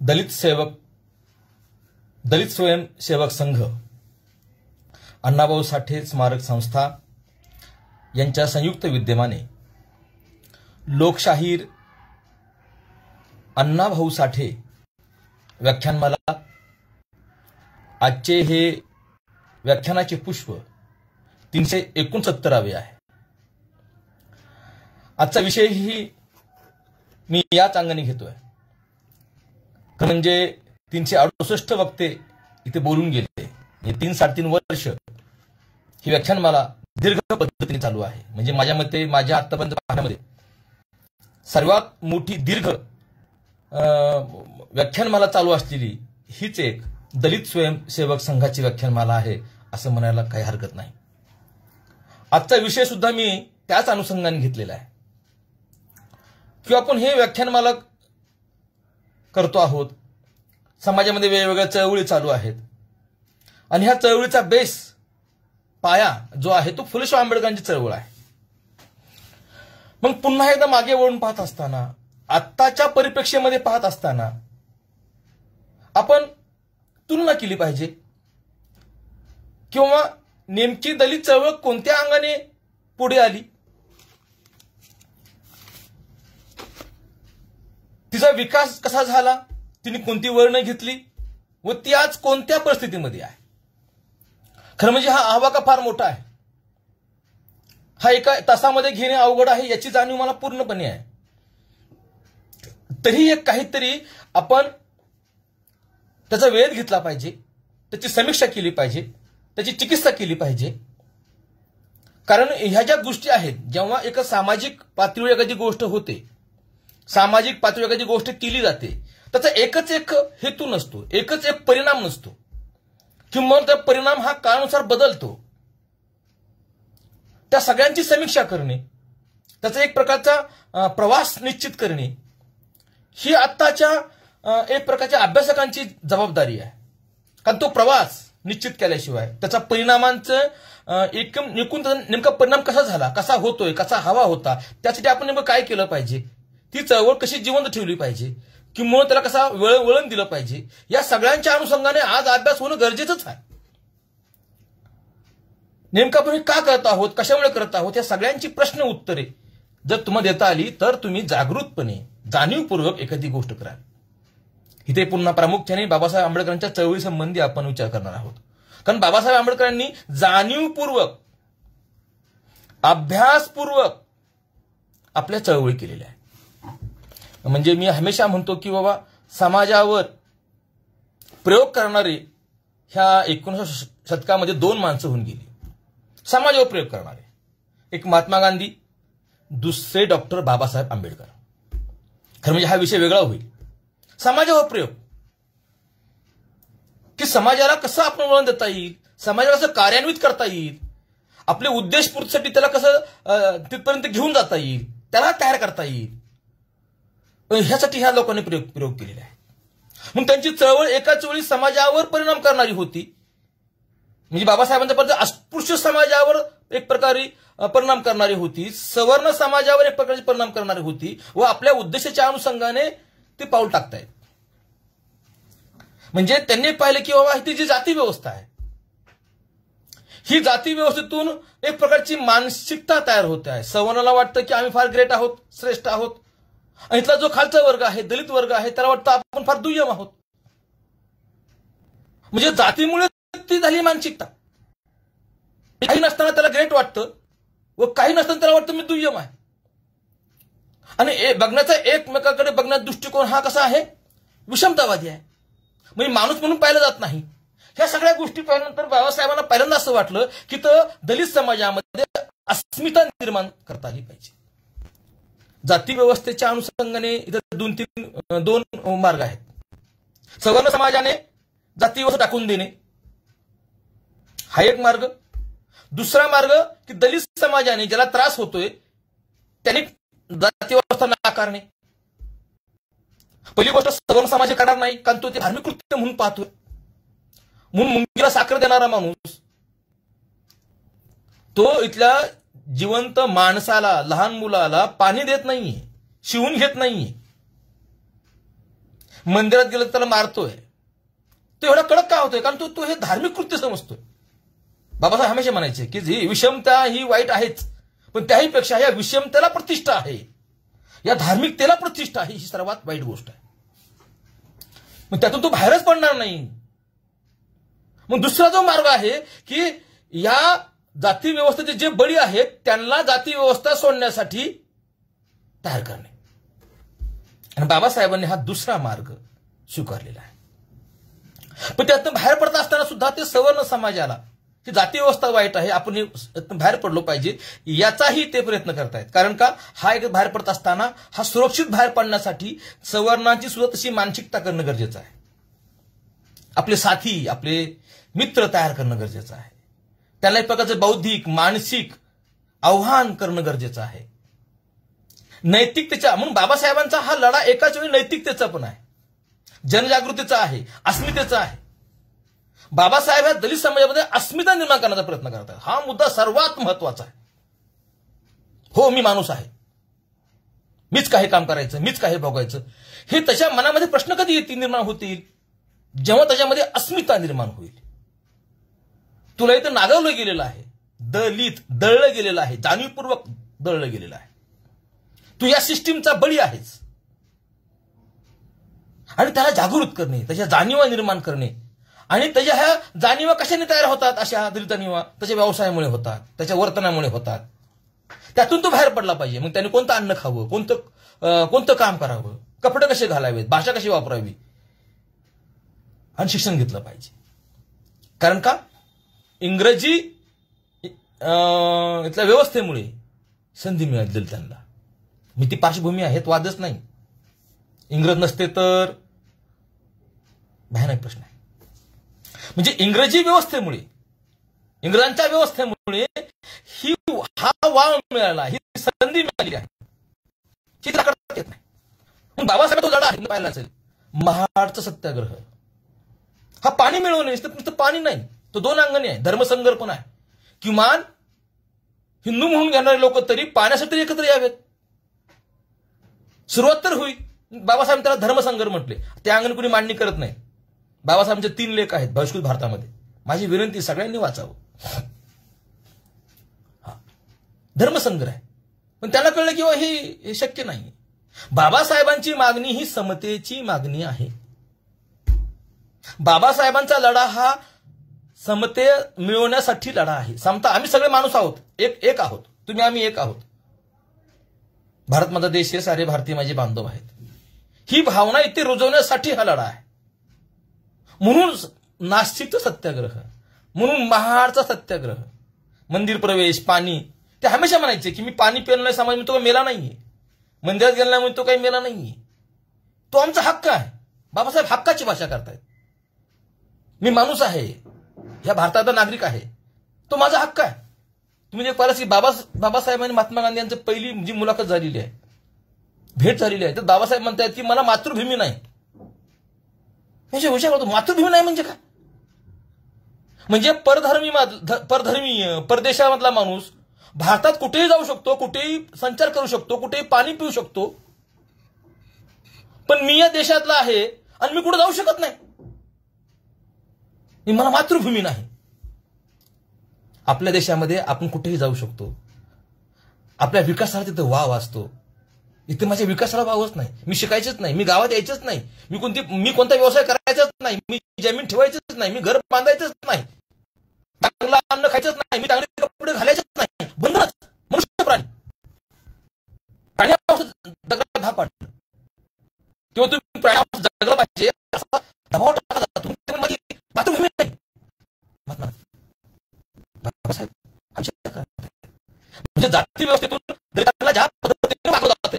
दलित स्वयंसेवक संघ, अण्णाभाऊ साठे स्मारक संस्था यांच्या संयुक्त विद्यमाने लोकशाहीर अण्णाभाऊ साठे व्याख्यानमाला, आजचे हे व्याख्यानाचे पुष्प 369वे आहे. आजचा विषयही मी याच अंगाने घेतोय, म्हणजे 368 वक्ते इथे बोलून गेले. हे 3-3.5 वर्ष ही व्याख्यानमाला दीर्घ पद्धतीने चालू आहे. म्हणजे माझ्या मते, माझ्या आतापर्यंत पाहण्यामध्ये सर्वात मोठी दीर्घ व्याख्यानमाला चालू असलेली हीच एक दलित स्वयंसेवक संघाची व्याख्यानमाला आहे असं म्हणायला काही हरकत नाही. आजचा विषय सुद्धा मी त्याच अनुषंगाने घेतलेला आहे की आपण हे व्याख्यानमाला करतो आहोत. समाजामध्ये वेगवेगळ्या चळवळी चालू आहेत आणि ह्या चळवळीचा बेस, पाया जो आहे तो फुले शाहू आंबेडकरांची चळवळ आहे. मग पुन्हा एकदा मागे वळून पाहत असताना, आत्ताच्या परिप्रेक्ष्यामध्ये पाहत असताना आपण तुलना केली पाहिजे, किंवा नेमकी दलित चळवळ कोणत्या अंगाने पुढे आली, तिचा विकास कसा झाला, तिने कोणती वळणं घेतली व ती आज कोणत्या परिस्थितीमध्ये आहे. खरं म्हणजे हा आवाका फार मोठा आहे. हा एका तासामध्ये घेणे अवघड आहे याची जाणीव मला पूर्णपणे आहे. तरी एक काहीतरी आपण त्याचा वेध घेतला पाहिजे, त्याची समीक्षा केली पाहिजे, त्याची चिकित्सा केली पाहिजे. कारण ह्या ज्या गोष्टी आहेत, जेव्हा एका सामाजिक पातळीवर एखादी गोष्ट होते, सामाजिक पातळीवर एखादी गोष्ट केली जाते, त्याचा एकच एक हेतू नसतो, एकच एक परिणाम नसतो, किंवा त्या परिणाम हा काळानुसार बदलतो. त्या सगळ्यांची समीक्षा करणे, त्याचा एक प्रकारचा प्रवास निश्चित करणे ही आत्ताच्या एक प्रकारच्या अभ्यासकांची जबाबदारी आहे. कारण तो प्रवास निश्चित केल्याशिवाय त्याचा परिणामांचं एकूण नेमका परिणाम कसा झाला, कसा होतोय, कसा हवा होता, त्यासाठी आपण नेमकं काय केलं पाहिजे, ती चळवळ कशी जिवंत ठेवली पाहिजे, किंवा त्याला कसा वळण दिलं पाहिजे, या सगळ्यांच्या अनुषंगाने आज अभ्यास होणं गरजेचंच आहे. नेमकं आपण हे का करत आहोत, कशामुळे करत आहोत, या सगळ्यांची प्रश्न उत्तरे जर तुम्हाला देता आली तर तुम्ही जागृतपणे, जाणीवपूर्वक एखादी गोष्ट कराल. इथे पुन्हा प्रामुख्याने बाबासाहेब आंबेडकरांच्या चळवळी संबंधी आपण विचार करणार आहोत. कारण बाबासाहेब आंबेडकरांनी जाणीवपूर्वक, अभ्यासपूर्वक आपल्या चळवळी केलेल्या आहे. म्हणजे मी हमेशा म्हणतो की बाबा, समाजावर प्रयोग करणारे ह्या 19व्या शतकामध्ये 2 माणसं होऊन गेली. समाजावर प्रयोग करणारे, एक महात्मा गांधी, दुसरे डॉक्टर बाबासाहेब आंबेडकर. खरं म्हणजे हा विषय वेगळा होईल. समाजावर प्रयोग, की समाजाला कसं आपण वळण देता येईल, समाजाला कसं कार्यान्वित करता येईल, आपले उद्देश पूर्तीसाठी त्याला कसं तिथपर्यंत घेऊन जाता येईल, त्याला तयार करता येईल, ह्यासाठी ह्या लोकांनी प्रयोग केलेला आहे. मग त्यांची चळवळ एकाच वेळी समाजावर परिणाम करणारी होती. म्हणजे बाबासाहेबांच्या अस्पृश्य समाजावर एक प्रकारे परिणाम करणारी होती, सवर्ण समाजावर एक प्रकारचे परिणाम करणारी होती, व आपल्या उद्देशाच्या अनुषंगाने ते पाऊल टाकतायत. म्हणजे त्यांनी पाहिलं की बाबा ही जी जाती व्यवस्था आहे, ही जाती व्यवस्थेतून एक प्रकारची मानसिकता तयार होते आहे. सवर्णाला वाटतं की आम्ही फार ग्रेट आहोत, श्रेष्ठ आहोत, आणि इथला जो खालचा वर्ग आहे, दलित वर्ग आहे, त्याला वाटतं आपण फार दुय्यम आहोत. म्हणजे जातीमुळे ती झाली मानसिकता. काही नसताना त्याला ग्रेट वाटतं व काही नसताना त्याला वाटतं मी दुय्यम आहे. आणि बघण्याचा एकमेकाकडे बघण्याचा दृष्टिकोन हा कसा आहे, विषमतावादी आहे. म्हणजे माणूस म्हणून पाहिलं जात नाही. ह्या सगळ्या गोष्टी पाहिल्यानंतर बाबासाहेबांना पहिल्यांदा असं वाटलं की दलित समाजामध्ये अस्मिता निर्माण करता आली पाहिजे. जाती व्यवस्थेच्या अनुषंगाने इथं 2 मार्ग आहेत. सवर्ण समाजाने जाती व्यवस्था टाकून देणे हा एक मार्ग. दुसरा मार्ग की दलित समाजाने ज्याला त्रास होतोय त्याने जाती व्यवस्था नाकारणे. पहिली गोष्ट, सवर्ण समाज करणार नाही, कारण तो ते धार्मिक कृत्य म्हणून पाहतोय. म्हणून मुंगीला साखर देणारा माणूस तो इथल्या जिवंत माणसाला, लहान मुलाला पाणी देत नाहीये, शिवून घेत नाहीये. मंदिरात गेलं तर त्याला मारतोय, तो एवढा कडक का होतोय? कारण तो हे धार्मिक कृत्य समजतोय. बाबासाहेब हमेशा म्हणायचे की ही विषमता ही वाईट आहेच, पण त्याही पेक्षा या विषमतेला प्रतिष्ठा आहे, या धार्मिकतेला प्रतिष्ठा आहे, ही सर्वात वाईट गोष्ट आहे. मग त्यातून तो बाहेरच पडणार नाही. मग दुसरा जो मार्ग आहे की या जाती व्यवस्थेचे जे बळी आहेत त्यांना जाती व्यवस्था सोडण्यासाठी तयार करणे. आणि बाबासाहेबांनी हा दुसरा मार्ग स्वीकारलेला आहे. पण त्यातून बाहेर पडत असताना सुद्धा ते सवर्ण समाजाला ही जाती व्यवस्था वाईट आहे, आपण बाहेर पडलो पाहिजे, याचाही ते प्रयत्न करतायत. कारण का हा एक बाहेर पडत असताना हा सुरक्षित बाहेर पडण्यासाठी सवर्णांची सुद्धा तशी मानसिकता करणं गरजेचं आहे. आपले साथी, आपले मित्र तयार करणं गरजेचं आहे. त्याला एक प्रकारचं बौद्धिक मानसिक आव्हान करणं गरजेचं आहे. नैतिकतेचा, म्हणून बाबासाहेबांचा हा लढा एकाच वेळी नैतिकतेचा पण आहे, जनजागृतीचा आहे, अस्मितेचा आहे. बाबासाहेब या दलित समाजामध्ये अस्मिता निर्माण करण्याचा प्रयत्न करतात. हा मुद्दा सर्वात महत्वाचा आहे. हो, मी माणूस आहे, मीच काही काम करायचं, मीच काही भोगायचं, हे त्याच्या मनामध्ये प्रश्न कधी येतील, निर्माण होतील? जेव्हा त्याच्यामध्ये अस्मिता निर्माण होईल. तुला इथं नागवलं गेलेलं आहे, दळलं गेलेलं आहे, जाणीवपूर्वक दळलं गेलेलं आहे. तू या सिस्टीमचा बळी आहेस. आणि त्याला जागृत करणे, त्याच्या जाणीवा निर्माण करणे, आणि त्याच्या ह्या जाणीवा कशाने तयार होतात? अशा दलित जाणीवा त्याच्या व्यवसायामुळे होतात, त्याच्या वर्तनामुळे होतात. त्यातून तो बाहेर पडला पाहिजे. मग त्याने कोणतं अन्न खावं, कोणतं काम करावं, कपडे कसे घालावेत, भाषा कशी वापरावी, आणि शिक्षण घेतलं पाहिजे. कारण का इंग्रजी इथल्या व्यवस्थेमुळे संधी मिळाली त्यांना. मी ती पार्श्वभूमी आहे, वादच नाही. इंग्रज नसते तर भयानक प्रश्न आहे. म्हणजे इंग्रजी व्यवस्थेमुळे, इंग्रजांच्या व्यवस्थेमुळे हा वाव मिळाला, ही संधी मिळाली आहे, ही त्याला करता येत नाही. मग बाबासाहेब तो लढा आहे पाहिला असेल, महाडचा सत्याग्रह. हा पाणी मिळवणे, नुसतं पाणी नाही, तो दोन अंगाने आहे, धर्मसंघर्षण आहे. किमान हिंदू म्हणून घेणारे लोक तरी पाण्यासाठी एकत्र यावेत, सुरुवात तर होईल. बाबासाहेब त्याला धर्मसंघर्ष म्हटले. त्या अंगाने कुणी मांडणी करत नाही. बाबासाहेबांचे 3 लेख आहेत बहिष्कृत भारतामध्ये. माझी विनंती सगळ्यांनी वाचावं. धर्मसंग्रह आहे, पण त्यांना कळलं की हे शक्य नाही. बाबासाहेबांची मागणी ही समतेची मागणी आहे. बाबासाहेबांचा लढा हा समते मिळवण्यासाठी लढा आहे. समता, आम्ही सगळे माणूस आहोत, एक आहोत, तुम्ही आम्ही एक आहोत. भारत माझा देश आहे, सारे भारतीय माझे बांधव आहेत, ही भावना इथे रुजवण्यासाठी हा लढा आहे. म्हणून नाशिकचा सत्याग्रह, म्हणून महाडचा सत्याग्रह, मंदिर प्रवेश, पाणी. ते हमेशा म्हणायचे की मी पाणी पिलं नाही, समाज तो काही मेला नाहीये, मंदिरात गेला नाही तो काही मेला नाहीये, तो आमचा हक्क आहे. बाबासाहेब हक्काची भाषा करतायत. मी माणूस आहे, ह्या भारताचा नागरिक आहे, तो माझा हक्क आहे. तुम्ही जे पाहिलं की बाबासाहेब आणि महात्मा गांधी यांची पहिली जी मुलाखत झालेली आहे, भेट झालेली आहे, तर बाबासाहेब म्हणतात की मला मातृभूमी नाही. म्हणजे विचार करतो, मातृभूमी नाही म्हणजे काय? म्हणजे परधर्मीय परदेशामधला माणूस भारतात कुठेही जाऊ शकतो, कुठेही संचार करू शकतो, कुठेही पाणी पिऊ शकतो, पण मी या देशातला आहे आणि मी कुठे जाऊ शकत नाही, मला मातृभूमी नाही. आपल्या देशामध्ये आपण कुठेही जाऊ शकतो, आपल्या विकासाला तिथं वाव असतो. इथे माझ्या विकासाला वावच नाही, मी शिकायचंच नाही, मी गावात यायचंच नाही, मी कोणता व्यवसाय करायचाच नाही, मी जमीन ठेवायचंच नाही, मी घर बांधायचंच नाही, चांगलं अन्न खायचंच नाही, मी चांगले कपडे घालायचेच नाही. बंधनच मनुष्य प्राणी जगला भाग पाडलं किंवा तुम्ही प्राणी जगला पाहिजे असा दबाव टाकला जातो. माझी मातृभूमी नाही. बाबासाहेब म्हणजे जाती व्यवस्थेतून दलितांना ज्या पद्धतीने वागवलं जाते,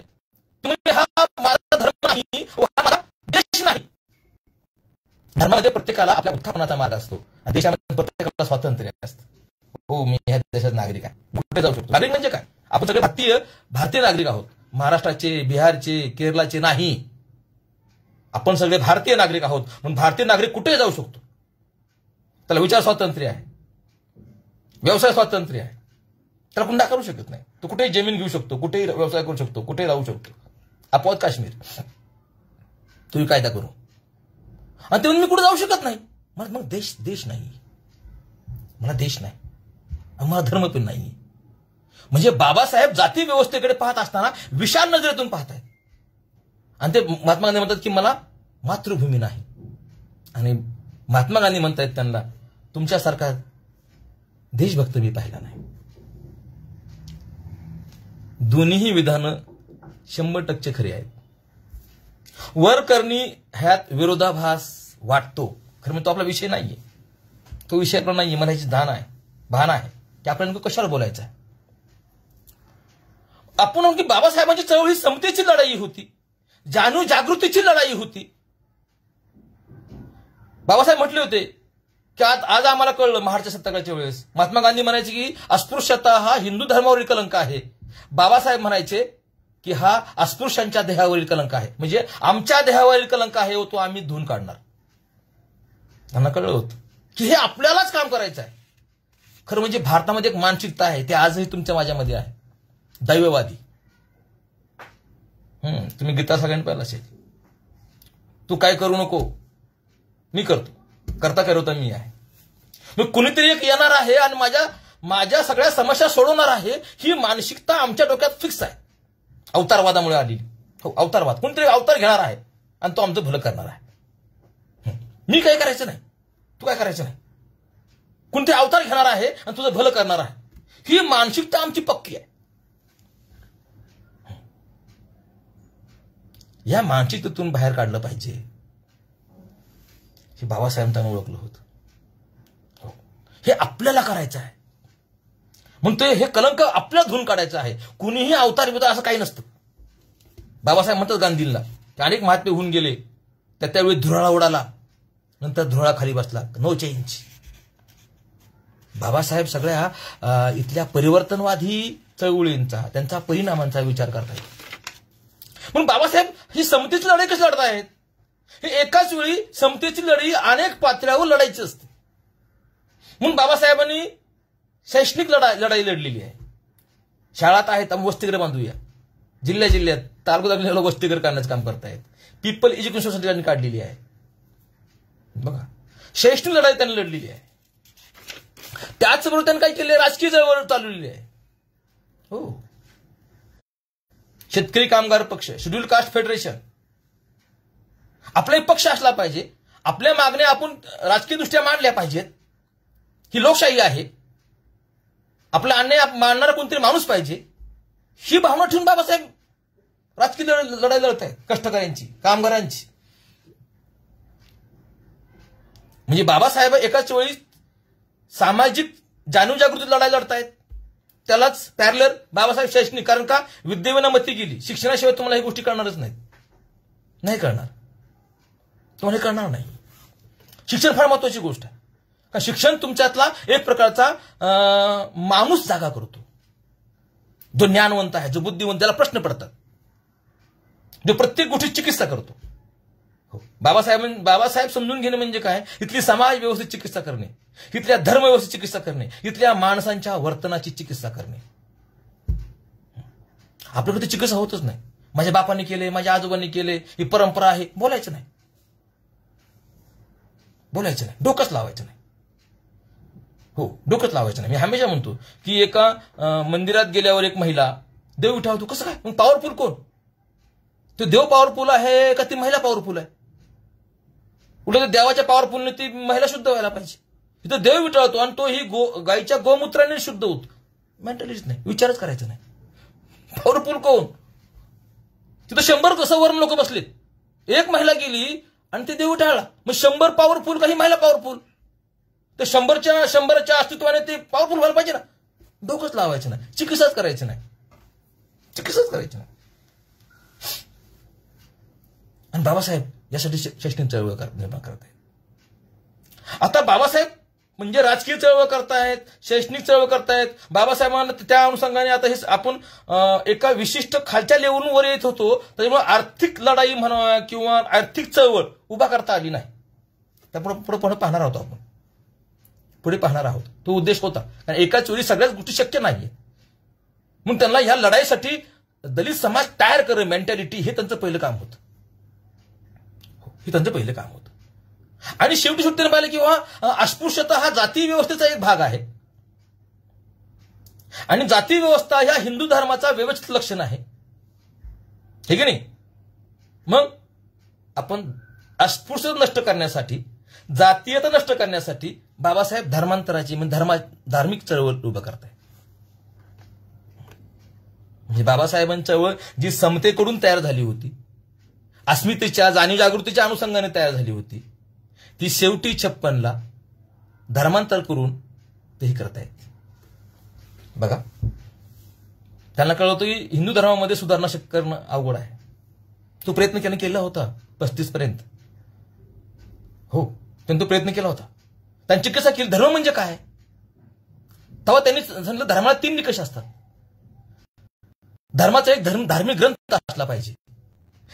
तुम्ही हा माझा धर्म नाही, हा माझा देश नाही. धर्मामध्ये प्रत्येकाला आपल्या उत्थापनाचा मार्ग असतो, देशामध्ये प्रत्येकाला स्वातंत्र्य असतं. हो, मी या देशाचा नागरिक आहे, कुठे जाऊ शकतो. नागरिक म्हणजे काय? आपण सगळे भारतीय नागरिक आहोत. महाराष्ट्राचे, बिहारचे, केरळाचे नाही, आपण सगळे भारतीय नागरिक आहोत. म्हणून भारतीय नागरिक कुठे जाऊ शकतो. त्याला विचार स्वातंत्र्य आहे, व्यवसाय स्वातंत्र्य आहे, त्याला गुंडा करू शकत नाही. तो कुठेही जमीन घेऊ शकतो, कुठेही व्यवसाय करू शकतो, कुठेही राहू शकतो. अपवाद काश्मीर. तुम्ही कायदा करू. आणि तेव्हा मी कुठे जाऊ शकत नाही. मग देश नाही, मला देश नाही, मला धर्म पण नाही. म्हणजे बाबासाहेब जाती व्यवस्थेकडे पाहत असताना विशाल नजरेतून पाहतायत. आणि ते महात्मा गांधी म्हणतात की मला मातृभूमी नाही. आणि महात्मा गांधी म्हणतायत त्यांना, तुमच्यासारखा देशभक्त मी पाहिला नाही. दोन्ही विधानं 100% खरी आहेत. वर करणी ह्यात विरोधाभास वाटतो, खरं म्हणजे तो आपला विषय नाहीये, तो विषय आपला नाहीये. मला ह्याची भान आहे की आपल्याला कशाला बोलायचं आहे. आपण की बाबासाहेबांची चळवळी समतेची लढाई होती, जागृतीची लढाई होती. बाबासाहेब म्हटले होते की आज आम्हाला कळलं महाडच्या सत्याग्रहाच्या वेळेस. महात्मा गांधी म्हणायचे की अस्पृश्यता हा हिंदू धर्मावरील कलंक आहे. बाबासाहेब म्हणायचे की हा अस्पृश्यांच्या देहावरील कलंक आहे. म्हणजे आमच्या देहावरील कलंक आहे तो आम्ही धुवून काढणार. त्यांना कळलं होतं की हे आपल्यालाच काम करायचं आहे. खरं म्हणजे भारतामध्ये एक मानसिकता आहे, ते आजही तुमच्या माझ्यामध्ये आहे, दैववादी. तुम्ही गीता सगळ्यांनी पाहिलं असेल, तू काय करू नको मी करतो, करता करवता मी आहे. मग कुणीतरी एक येणार आहे आणि माझ्या सगळ्या समस्या सोडवणार आहे. ही मानसिकता आमच्या डोक्यात फिक्स आहे, अवतारवादामुळे आलेली. हो, अवतारवाद. कोणतरी अवतार घेणार आहे आणि तो आमचं भलं करणार आहे. मी काय करायचं नाही, तू काय करायचं नाही. कोणतरी अवतार घेणार आहे आणि तुझं भलं करणार आहे. ही मानसिकता आमची पक्की आहे. या मानसिकतेतून बाहेर काढलं पाहिजे. हे बाबासाहेबांना ओळखलं होतं. हे आपल्याला करायचं आहे. मग ते हे कलंक आपल्याला धुवून काढायचं आहे. कुणीही अवतार बिवतार असं काही नसतं. बाबासाहेब म्हणतात गांधींना की अनेक महात्मे होऊन गेले, त्यावेळी धुराळा उडाला, नंतर धुराळा खाली बसला, नो चेंज. बाबासाहेब सगळ्या इथल्या परिवर्तनवादी चळवळींचा, त्यांचा परिणामांचा विचार करतायत. म्हणून बाबासाहेब ही समतेची लढाई कशी लढतायत. हे एकाच वेळी समतेची लढाई अनेक पातळ्यावर लढायची असते. म्हणून बाबासाहेबांनी शैक्षणिक लढाई लढलेली आहे. शाळात आहेत, आम्ही वसतिगृह बांधूया. जिल्ह्यात तालुका वसतिगृह काढण्याचं काम करतायत. पीपल एज्युकेशन सोसायटी त्यांनी काढलेली आहे. बघा, शैक्षणिक लढाई त्यांनी लढलेली आहे. त्याचबरोबर त्यांनी काय केले, राजकीय चळवळ चालवलेली आहे. हो, शेतकरी कामगार पक्ष, शेड्यूल कास्ट फेडरेशन, आपला एक पक्ष असला पाहिजे. आपल्या मागण्या आपण राजकीय दृष्ट्या मांडल्या पाहिजेत. ही लोकशाही आहे. आपला अन्याय मांडणारा कोणतरी माणूस पाहिजे. ही भावना ठेवून बाबासाहेब राजकीय लढाई लढत आहेत, कष्टकऱ्यांची, कामगारांची. म्हणजे बाबासाहेब एकाच वेळी सामाजिक जाणीवजागृती लढाई लढतायत. त्यालाच पॅरलर बाबासाहेब शैक्षणिक. कारण का, विद्येविना मती गेली. शिक्षणाशिवाय तुम्हाला ही गोष्टी कळणारच नाहीत. नाही कळणार, तुम्हाला हे कळणार नाही. शिक्षण फार महत्वाची गोष्ट आहे. कारण शिक्षण तुमच्यातला एक प्रकारचा माणूस जागा करतो. जो ज्ञानवंत आहे, जो बुद्धिवंत, त्याला प्रश्न पडतात, जो प्रत्येक गोष्टीची चिकित्सा करतो. हो, बाबासाहेब समजून घेणे म्हणजे काय, इथली समाज व्यवस्थित चिकित्सा करणे, इथल्या धर्म व्यवस्थित चिकित्सा करणे, इथल्या माणसांच्या वर्तनाची चिकित्सा करणे. आपल्याकडे चिकित्सा होतच नाही. माझ्या बापाने केले, माझ्या आजोबांनी केले, ही परंपरा आहे, बोलायचं नाही, डोकंच लावायचं नाही. हो, डोकंच लावायचं नाही. मी हमेशा म्हणतो की एका मंदिरात गेल्यावर एक महिला देव उठावतो. कसं काय, मग पॉवरफुल कोण, तो देव पॉवरफुल आहे का ती महिला पॉवरफुल आहे. उलट देवाच्या पॉवरफुलने ती महिला शुद्ध व्हायला पाहिजे. तिथं देव विटाळतो आणि तो ही गायीच्या गोमूत्राने शुद्ध होतो. मेंटॅलिटीच नाही, विचारच करायचा नाही. पॉवरफुल कोण, तिथं 100 कसं वरून लोक बसलेत, एक महिला गेली आणि ते देव विटाळला. मग 100 पॉवरफुल का ही महिला पॉवरफुल. तर 100च्या अस्तित्वाने ते पॉवरफुल व्हायला पाहिजे ना. डोकंच लावायचं नाही, चिकित्साच करायचं नाही. आणि बाबासाहेब यासाठी शैक्षणिक चळवळ निर्माण करत आहेत. आता बाबासाहेब म्हणजे राजकीय चळवळ करतायत, शैक्षणिक चळवळ करतायत. बाबासाहेबांना त्या अनुषंगाने आता हे आपण एका विशिष्ट खालच्या लेवलवर वर येत होतो. त्याच्यामुळे आर्थिक लढाई म्हणा किंवा आर्थिक चळवळ उभा करता आली नाही. पुढे पाहणार आहोत आपण, पुढे पाहणार आहोत. तो उद्देश होता, कारण एकाच वेळी सगळ्याच गोष्टी शक्य नाहीये. म्हणून त्यांना ह्या लढाईसाठी दलित समाज तयार करणं, मेंटॅलिटी, हे त्यांचं पहिलं काम होतं. हे त्यांचं पहिलं काम होतं. आणि शेवटी त्यानं पाहिलं की अस्पृश्यता हा जाती व्यवस्थेचा एक भाग आहे आणि जाती व्यवस्था ह्या हिंदू धर्माचा व्यवस्थित लक्षण आहे, हे की नाही. मग आपण अस्पृश्यता नष्ट करण्यासाठी, जातीयता नष्ट करण्यासाठी बाबासाहेब धर्मांतराची म्हणजे धार्मिक चळवळ उभं करताय. म्हणजे बाबासाहेबांची चळवळ जी समतेकडून तयार झाली होती, अस्मितेच्या जाणीव जागृतीच्या अनुषंगाने तयार झाली होती, ती शेवटी 56ला धर्मांतर करून तेही करतायत. बघा, त्यांना कळलं होतं की हिंदू धर्मामध्ये सुधारणा करणं अवघड आहे. तो प्रयत्न केला होता 35 पर्यंत. हो, त्यांनी तो प्रयत्न केला होता. त्यांची कसा केली, धर्म म्हणजे काय, तेव्हा त्यांनी सांगितलं धर्माला 3 निकष असतात. धर्माचा एक धार्मिक ग्रंथ असला पाहिजे,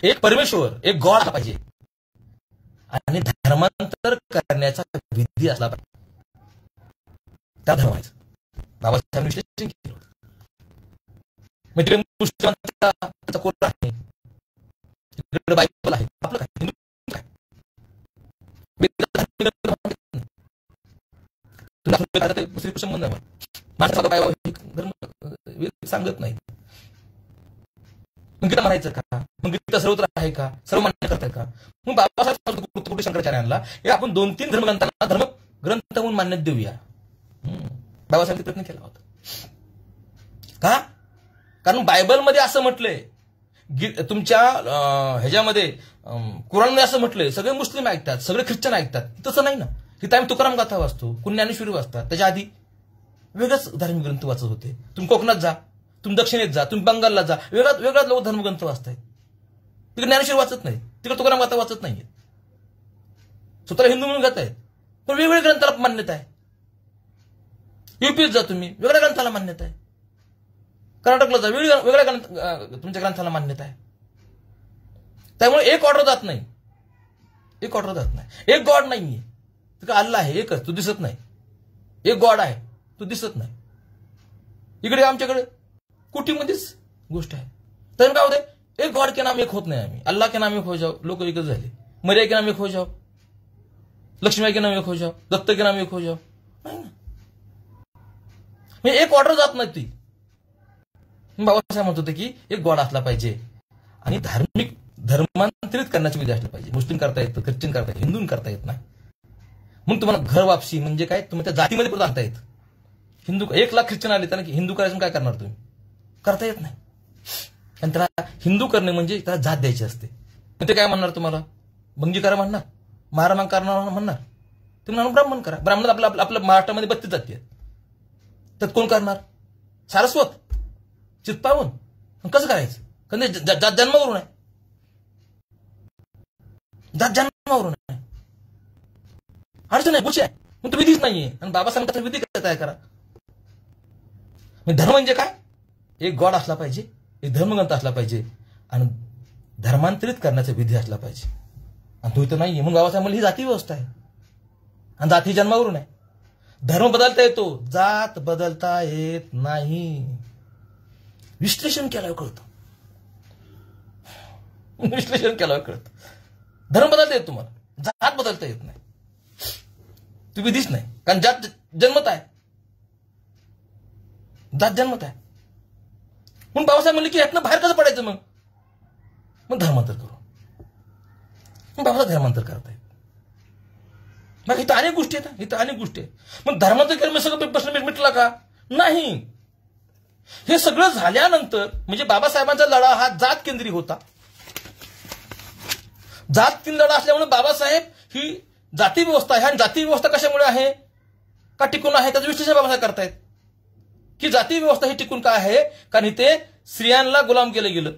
एक परमेश्वर, एक गॉड असला पाहिजे आणि धर्मांतर करण्याचा विधी असला पाहिजे. त्या धर्माचं बाबासाहेबांनी विश्लेषण केलं. म्हणजे मुस्लिमांचा कोट आहे, इकडे बायबल आहे, आपलं काय हिंदू काय, संबंध आहे. माणसाला काय धर्म सांगत नाही. मग गीता म्हणायचं का, मग गीता सर्वत्र आहे का, सर्व मान्य करताय का. मग बाबासाहेब कुठे शंकराचार्यांना हे आपण 2-3 धर्मग्रंथांना धर्मग्रंथ म्हणून मान्यता देऊया. बाबासाहेबांनी प्रयत्न केला होता. का, कारण बायबलमध्ये असं म्हटलंय, तुमच्या ह्याच्यामध्ये कुराणमध्ये असं म्हटलंय सगळे मुस्लिम ऐकतात, सगळे ख्रिश्चन ऐकतात. तसं नाही ना. तिथं आम्ही तुकाराम गाथा वाचतो, कुणी ज्ञानेश्वरी वाचतात. त्याच्या आधी वेगळाच धार्मिक ग्रंथ वाचत होते. तुम्ही कोकणात जा, तुम्ही दक्षिणेत जा, तुम्ही बंगालला जा, वेगळाच लोक धर्मग्रंथ वाचतायत. तिकडे ज्ञानेश्वरी वाचत नाही, तिकडे तुकाराम गाथा वाचत नाहीये. स्वतःला हिंदू म्हणून घेत आहेत, पण वेगवेगळ्या ग्रंथाला मान्यता आहे. युपीत जा तुम्ही, वेगळ्या ग्रंथाला मान्यता आहे. कर्नाटकला जा, वेगळ्या तुमच्या ग्रंथाला मान्यता आहे. त्यामुळे एक ऑर्डर जात नाही, एक गॉड नाहीये. तिकडे अल्लाह आहे एकच, तो दिसत नाही. एक गॉड आहे, तो दिसत नाही. इकडे आमच्याकडे कुटीमध्येच गोष्ट आहे. तर काय होते, एक गॉड के नाम एक होत नाही. आम्ही अल्लाह के नाम एक हो जाओ, लोक एकच झाले. मरिया के नाम एक हो जाओ, लक्ष्मी के नाम एक हो जाओ, दत्त के नाम एक हो जाओ. नाही ना, एक ऑर्डर जात नाही ती. बाबासाहेब म्हणत होते की एक गॉड असला पाहिजे आणि धर्मांतरित करण्याची विधी असली पाहिजे. मुस्लिम करता येतं, ख्रिश्चन करता येत, हिंदू करता येत नाही. मग तुम्हाला घर वापसी म्हणजे काय, तुम्ही त्या जातीमध्ये पण आणता येत. हिंदू 1 लाख ख्रिश्चन आले, त्यांना हिंदू करायचं काय करणार तुम्ही, करता येत नाही. आणि त्याला हिंदू करणे म्हणजे त्याला जात द्यायची असते. ते काय म्हणणार, तुम्हाला भंगी करा म्हणणार, मारामाग करणार म्हणणार. तुम्ही म्हणून ब्राह्मण करा. ब्राह्मण आपल्या महाराष्ट्रामध्ये 32 जाती आहेत. त्यात कोण करणार, सारस्वत, चित्पावन. कसं करायचं, कारण जात जन्मावरून आहे, जात जन्मावरून आहे. अडचण आहे, गोष्टी आहे. मग तो विधीच नाहीये. आणि बाबासाहेबांचा विधी काय करा. धर्म म्हणजे काय, एक गॉड असला पाहिजे, एक धर्मग्रंथ असला पाहिजे आणि धर्मांतरित करण्याचा विधी असला पाहिजे. आणि तो इथं नाहीये. म्हणून बाबासाहेब म्हणले ही जाती व्यवस्था आहे आणि जाती जन्मावरून आहे. धर्म बदलता येतो, जात बदलता येत नाही. विश्लेषण केल्यावर कळतं, विश्लेषण केल्यावर कळतं. धर्म बदलता येत तुम्हाला, जात बदलता येत नाही. तू विधीच नाही, कारण जात जन्मत आहे, जात जन्मत आहे. म्हणून बाबासाहेब म्हणले की यातनं बाहेर कसं पडायचं, मग धर्मांतर करू. मग बाबासाहेब धर्मांतर करतायत. मग इथं अनेक गोष्टी आहेत, इथं अनेक गोष्टी आहेत. मग धर्मांतर केलं सगळं प्रश्न मिटला का, नाही. हे सगळं झाल्यानंतर म्हणजे बाबासाहेबांचा लढा हा जात केंद्रीय होता. जात केंद्रीय लढा असल्यामुळे बाबासाहेब ही जाती व्यवस्था आहे. आणि जाती व्यवस्था कशामुळे आहे, का टिकून आहे, त्याचं विश्लेषण बाबासाहेब करतायत की जाती व्यवस्था ही टिकून का आहे, कारण इथे स्त्रियांना गुलाम केलं गेलं.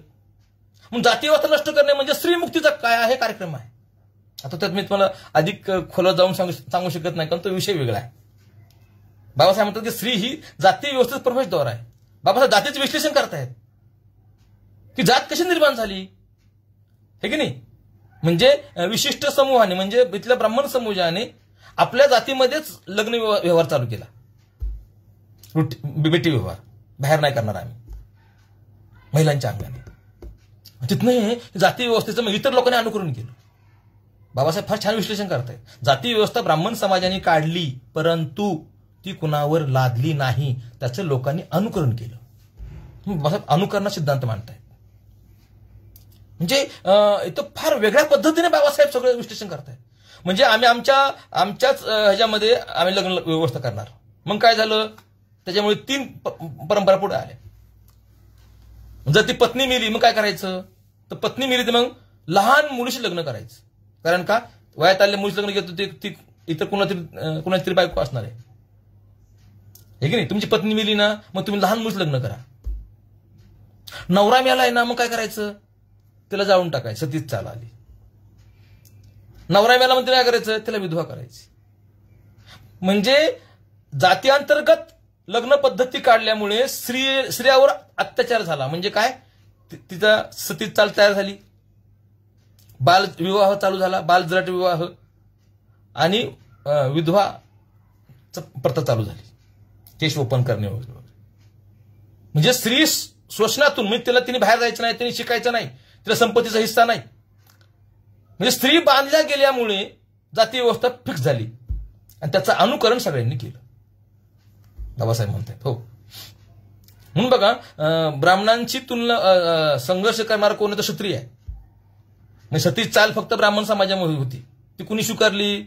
मग जाती व्यवस्था नष्ट करणे म्हणजे स्त्री मुक्तीचा काय आहे कार्यक्रम आहे. आता त्यात मी तुम्हाला अधिक खोलात जाऊन सांगू शकत नाही, कारण तो विषय वेगळा आहे. बाबासाहेब म्हणतात की स्त्री ही जाती व्यवस्थेत प्रवेशद्वार आहे. बाबासाहेब जातीचे विश्लेषण करतायत की जात कशी निर्माण झाली, हे की नाही. म्हणजे विशिष्ट समूहाने म्हणजे इथल्या ब्राह्मण समूहाने आपल्या जातीमध्येच लग्न व्यवहार चालू केला. बेटी व्यवहार बाहेर नाही करणार आम्ही, महिलांच्या अंगाने. तिथनं जाती व्यवस्थेचं इतर लोकांनी अनुकरण केलं. बाबासाहेब फार छान विश्लेषण करतायत. जाती व्यवस्था ब्राह्मण समाजाने काढली, परंतु ती कुणावर लादली नाही, त्याचं लोकांनी अनुकरण केलं. बाबासाहेब अनुकरणा सिद्धांत मांडतायत. म्हणजे इथं फार वेगळ्या पद्धतीने बाबासाहेब सगळं विश्लेषण करतायत. म्हणजे आम्ही आमच्याच ह्याच्यामध्ये आम्ही लग्न व्यवस्था करणार. मग काय झालं, त्याच्यामुळे 3 परंपरा पुढे आल्या. जर ती पत्नी मिली मग काय करायचं, तर पत्नी मिली तर मग लहान मुलीशी लग्न करायचं. कारण का, वयात आलेल्या मुलीशी लग्न घेतो ती इतर कुणाची तरी बायको असणार आहे, हे की नाही. तुमची पत्नी मिली ना, मग तुम्ही लहान मुलीशी लग्न करा. नवरा मिळालाय ना, मग काय करायचं, त्याला जाळून टाकायचं. सतीच चाल आली. नवरा मिळाला मग काय करायचं, त्याला विधवा करायची. म्हणजे जातीअंतर्गत लग्न पद्धती काढल्यामुळे स्त्रियावर अत्याचार झाला. म्हणजे काय, तिचा सतीच चाल तयार झाली, बालविवाह चालू झाला, बालजराट विवाह आणि विधवा प्रथा चालू झाली, केश ओपन करणे वगैरे. म्हणजे स्त्री शोषणातून, म्हणजे तिने बाहेर जायचं नाही, तिने शिकायचं नाही, तिला संपत्तीचा हिस्सा नाही. म्हणजे स्त्री बांधल्या गेल्यामुळे जाती व्यवस्था फिक्स झाली आणि त्याचं अनुकरण सगळ्यांनी केलं, बाबासाहेब म्हणतात. हो, म्हणून बघा, ब्राह्मणांची तुलना संघर्ष करणारा कोण तर क्षत्रिय आहे. म्हणजे सतीच चाल फक्त ब्राह्मण समाजामध्ये होती, ती कुणी स्वीकारली,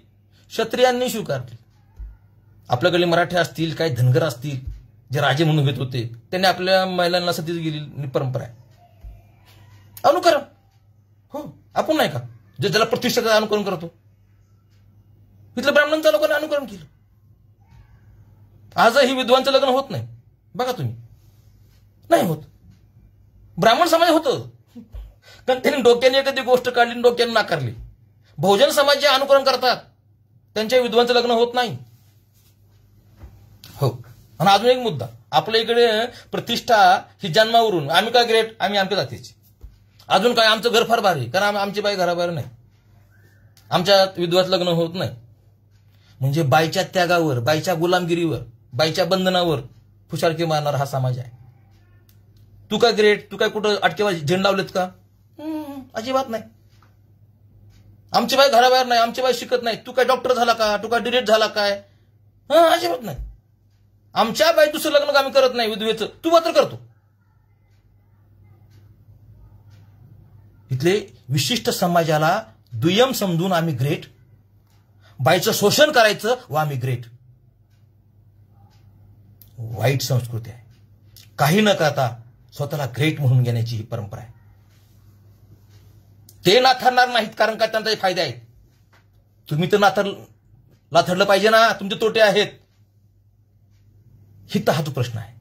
क्षत्रियांनी स्वीकारली. आपल्याकडे मराठी असतील, काही धनगर असतील, जे राजे म्हणून घेत होते, त्यांनी आपल्या महिलांना सतीच गेली परंपरा आहे. अनुकरण, हो, आपण नाही का, जे ज्याला प्रतिष्ठा अनुकरण करतो, इथलं ब्राह्मणांच्या लोकांनी अनुकरण केलं. आजही विद्वांचं लग्न होत नाही, बघा तुम्ही, नाही होत. ब्राह्मण समाज होतं, कारण त्यांनी डोक्याने एखादी गोष्ट काढली, डोक्याने नाकारली. बहुजन समाज जे अनुकरण करतात, त्यांच्या विद्वांचं लग्न होत नाही. हो, आणि अजून एक मुद्दा, आपल्या इकडे प्रतिष्ठा ही जन्मावरून, आम्ही काय ग्रेट, आम्ही आमच्या जातीची, अजून काय आमचं घर फार भारी, कारण आमची बाई घराबाहेर नाही, आमच्या विधवाचं लग्न होत नाही. म्हणजे बाईच्या त्यागावर, बाईच्या गुलामगिरीवर, बाईच्या बंधनावर फुशारकी मारणारा हा समाज आहे. तू काय ग्रेट, तू काय कुठं अटकेवा झेंड लावलेत का, अजिबात नाही. आमची बाई घराबाहेर नाही, आमची बाई शिकत नाही, तू काय डॉक्टर झाला का, तू काय डिरेक्ट झाला काय, अजिबात नाही. आमच्या बाई दुसरं लग्न आम्ही करत नाही विधवेचं, तू मात्र करतो. इथले विशिष्ट समाजाला दुय्यम समजून आम्ही ग्रेट, बाईचं शोषण करायचं व आम्ही ग्रेट. वाईट संस्कृती आहे. काही न करता स्वतःला ग्रेट म्हणून घेण्याची ही परंपरा आहे. ते नाथरणार नाहीत, कारण का त्यांचा फायदे आहेत. तुम्ही तर नाथरलं पाहिजे ना, तुमचे तोटे आहेत. हित हा तो प्रश्न आहे.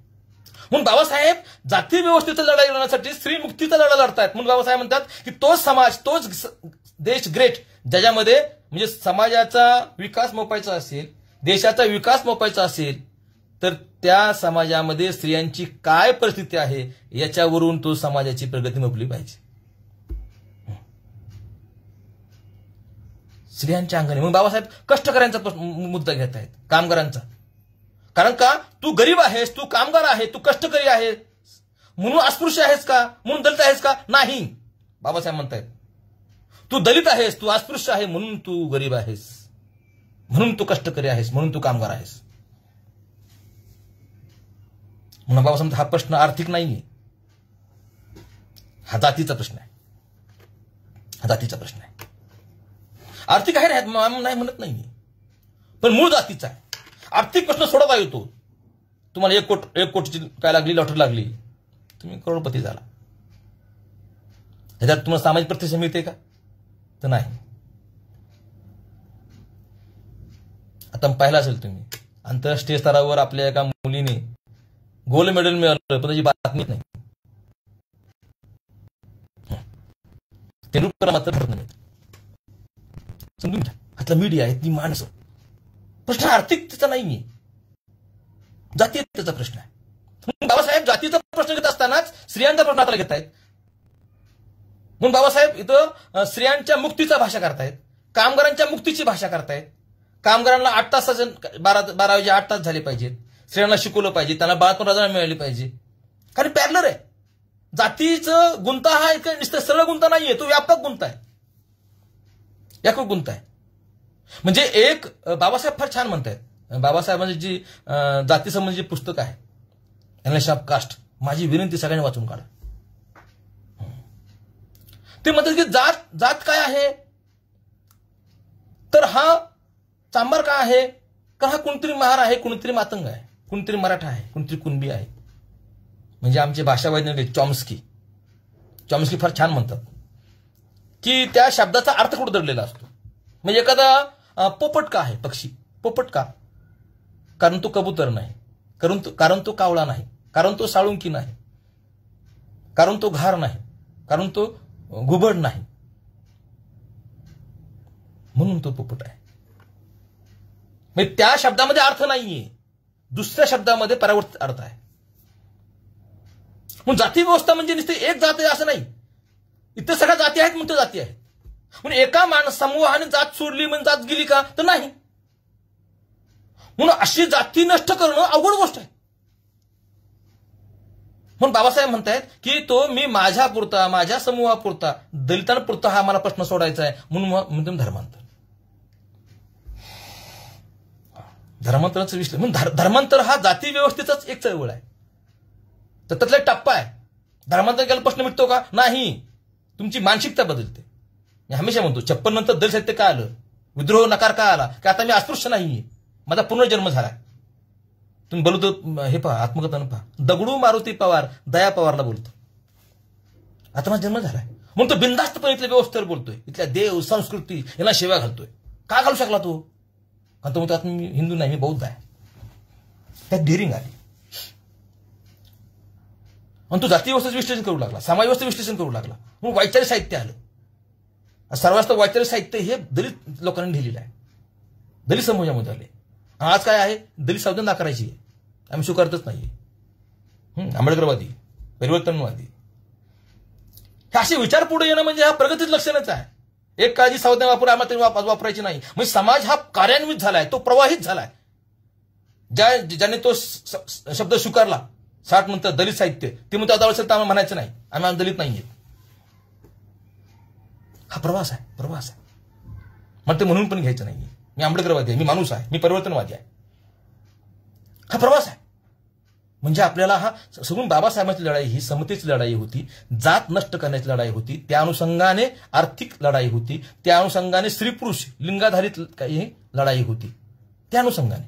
म्हणून बाबासाहेब जाती व्यवस्थेचा लढा लढण्यासाठी स्त्री मुक्तीचा लढा लढतायत. म्हणून बाबासाहेब म्हणतात की तोच समाज, तोच देश ग्रेट, ज्याच्यामध्ये म्हणजे समाजाचा विकास मोपायचा असेल, देशाचा विकास मोपायचा असेल, तर त्या समाजामध्ये स्त्रियांची काय परिस्थिती आहे याच्यावरून तो समाजाची प्रगती मोपली पाहिजे. स्त्रियांच्या अंगाने. मग बाबासाहेब कष्टकऱ्यांचा मुद्दा घेत आहेत, कामगारांचा. कारण का, तू गरीब आहेस, तू कामगार आहे, तू कष्टकरी आहे म्हणून अस्पृश्य आहेस का, म्हणून दलित आहेस का, नाही. बाबासाहेब म्हणतायत तू दलित आहेस, तू अस्पृश्य आहे म्हणून तू गरीब आहेस, म्हणून तू कष्टकरी आहेस, म्हणून तू कामगार आहेस. म्हणून बाबासाहेब हा प्रश्न आर्थिक नाहीये, हा जातीचा प्रश्न आहे. हा जातीचा प्रश्न आहे. आर्थिक आहे नाही म्हणत नाही, पण मूळ जातीचा आहे. आर्थिक प्रश्न सोडवता येतो. तुम्हाला 1 कोटीची काय लागली, लॉटरी लागली, तुम्ही करोडपती झाला, ह्याच्यात तुम्हाला सामाजिक प्रतिष्ठा मिळते का, तर नाही. आता पाहिलं असेल तुम्ही, आंतरराष्ट्रीय स्तरावर आपल्या एका मुलीने गोल्ड मेडल मिळालं, पण त्याची बातमी नाही. तेंडुलकर मात्र भरत नाही. समजून घ्या, हातला मीडिया आहे, ती माणसं. प्रश्न आर्थिकतेचा नाहीये, जातीयतेचा प्रश्न आहे. बाबासाहेब जातीचा प्रश्न घेत असतानाच स्त्रियांचा प्रश्न हाताला घेत आहेत. म्हणून बाबासाहेब इथं स्त्रियांच्या मुक्तीचा भाषा करतायत, कामगारांच्या मुक्तीची भाषा करतायत. कामगारांना 8 तास, 12 8 तास झाले पाहिजेत. स्त्रियांना शिकवलं पाहिजे, त्यांना बाळातून रजा मिळाली पाहिजे. कारण पॅरलर आहे. जातीचं गुंता हा एक सरळ गुंता नाहीये, तो व्यापक गुंता आहे. या खूप गुंत आहे. म्हणजे एक बाबासाहेब फार छान म्हणतायत, बाबासाहेबांची जी जाती संबंधीची पुस्तक आहे एनालिसिस ऑफ कास्ट, माझी विनंती सगळ्यांनी वाचून काढा. ते म्हणतात की जात काय आहे, तर हा चांभार काय आहे, कारण हा कुणतरी महार आहे, कुणतरी मातंग आहे, कुणतरी मराठा आहे, कुणतरी कुणबी आहे. म्हणजे आमचे भाषा वैज्ञानिक चॉम्स्की फार छान म्हणतात की त्या शब्दाचा अर्थ कुठं दडलेला असतो. म्हणजे एखादा पोपट का आहे, पक्षी पोपट का, कारण तो कबूतर नाही, कारण तो कावळा नाही, कारण तो साळुंकी नाही, कारण तो घार नाही, कारण तो घुबड नाही, म्हणून तो पोपट आहे. म्हणजे त्या शब्दामध्ये अर्थ नाहीये, दुसऱ्या शब्दामध्ये परावर्तित अर्थ आहे. म्हणून जाती व्यवस्था म्हणजे नुसते एक जात आहे असं नाही, इतर सगळ्या जाती आहेत म्हणून जाती आहेत. म्हणून एका समूहाने जात सोडली म्हणजे जात गेली का, तर नाही. म्हणून अशी जाती नष्ट करणं अवघड गोष्ट आहे. म्हणून बाबासाहेब म्हणतायत की तो मी माझ्यापुरता, माझ्या समूहापुरता, दलितांपुरता हा मला प्रश्न सोडायचा आहे, म्हणून धर्मांतर. धर्मांतराचं विश्लेषण म्हणून धर्मांतर हा जाती व्यवस्थेचाच एक चळवळ आहे, तर त्यातला एक टप्पा आहे. धर्मांतर केला प्रश्न मिटतो का, नाही, तुमची मानसिकता बदलते. मी हमेशा म्हणतो 56 नंतर दलित साहित्य का आलं, विद्रोह नकार का आला, की आता मी अस्पृश्य नाहीये, माझा पुनर्जन्म झालाय. तुम्ही बोलतो हे पहा, आत्मकथन पहा, दगडू मारुती पवार दया पवारला बोलतो, आता माझा जन्म झालाय म्हणून तो बिनधास्तपणे इथल्या व्यवस्थेवर बोलतोय, इथल्या देव संस्कृती यांना शिव्या घालतोय. का घालू शकला तो, कारण तो म्हणतो आता मी हिंदू नाही, मी बौद्ध आहे. त्यात डेअरिंग आली आणि तो जाती व्यवस्थेचं विश्लेषण करू लागला, समाज व्यवस्थेचं विश्लेषण करू लागला. म्हणून वैचारिक साहित्य आलं. सर्वात वैचारिक साहित्य हे दलित लोकांनी लिहिलेलं आहे, दलित समाजामध्ये आले. आज काय आहे, दलित संविधान नाकारायची आहे, आम्ही स्वीकारतच नाहीये. आंबेडकरवादी, परिवर्तनवादी हे असे विचार पुढे येणं म्हणजे हा प्रगतीचं लक्षणच आहे. एक काळजी संविधान आम्हाला वापरायची नाही, म्हणजे समाज हा कार्यान्वित झालाय, तो प्रवाहित झालाय. ज्याने तो शब्द स्वीकारला 60 नंतर दलित साहित्य, ते म्हणतो आता आम्हाला म्हणायचं नाही, आम्ही दलित नाहीये. हा प्रवास आहे. मग ते म्हणून पण घ्यायचं नाहीये. मी आंबेडकरवादी आहे, मी माणूस आहे, मी परिवर्तनवादी आहे. हा प्रवास आहे. म्हणजे आपल्याला हा सगळून बाबासाहेबांची लढाई ही समतेची लढाई होती, जात नष्ट करण्याची लढाई होती, त्या अनुषंगाने आर्थिक लढाई होती, त्या अनुषंगाने स्त्री पुरुष लिंगाधारित काही लढाई होती, त्या अनुषंगाने.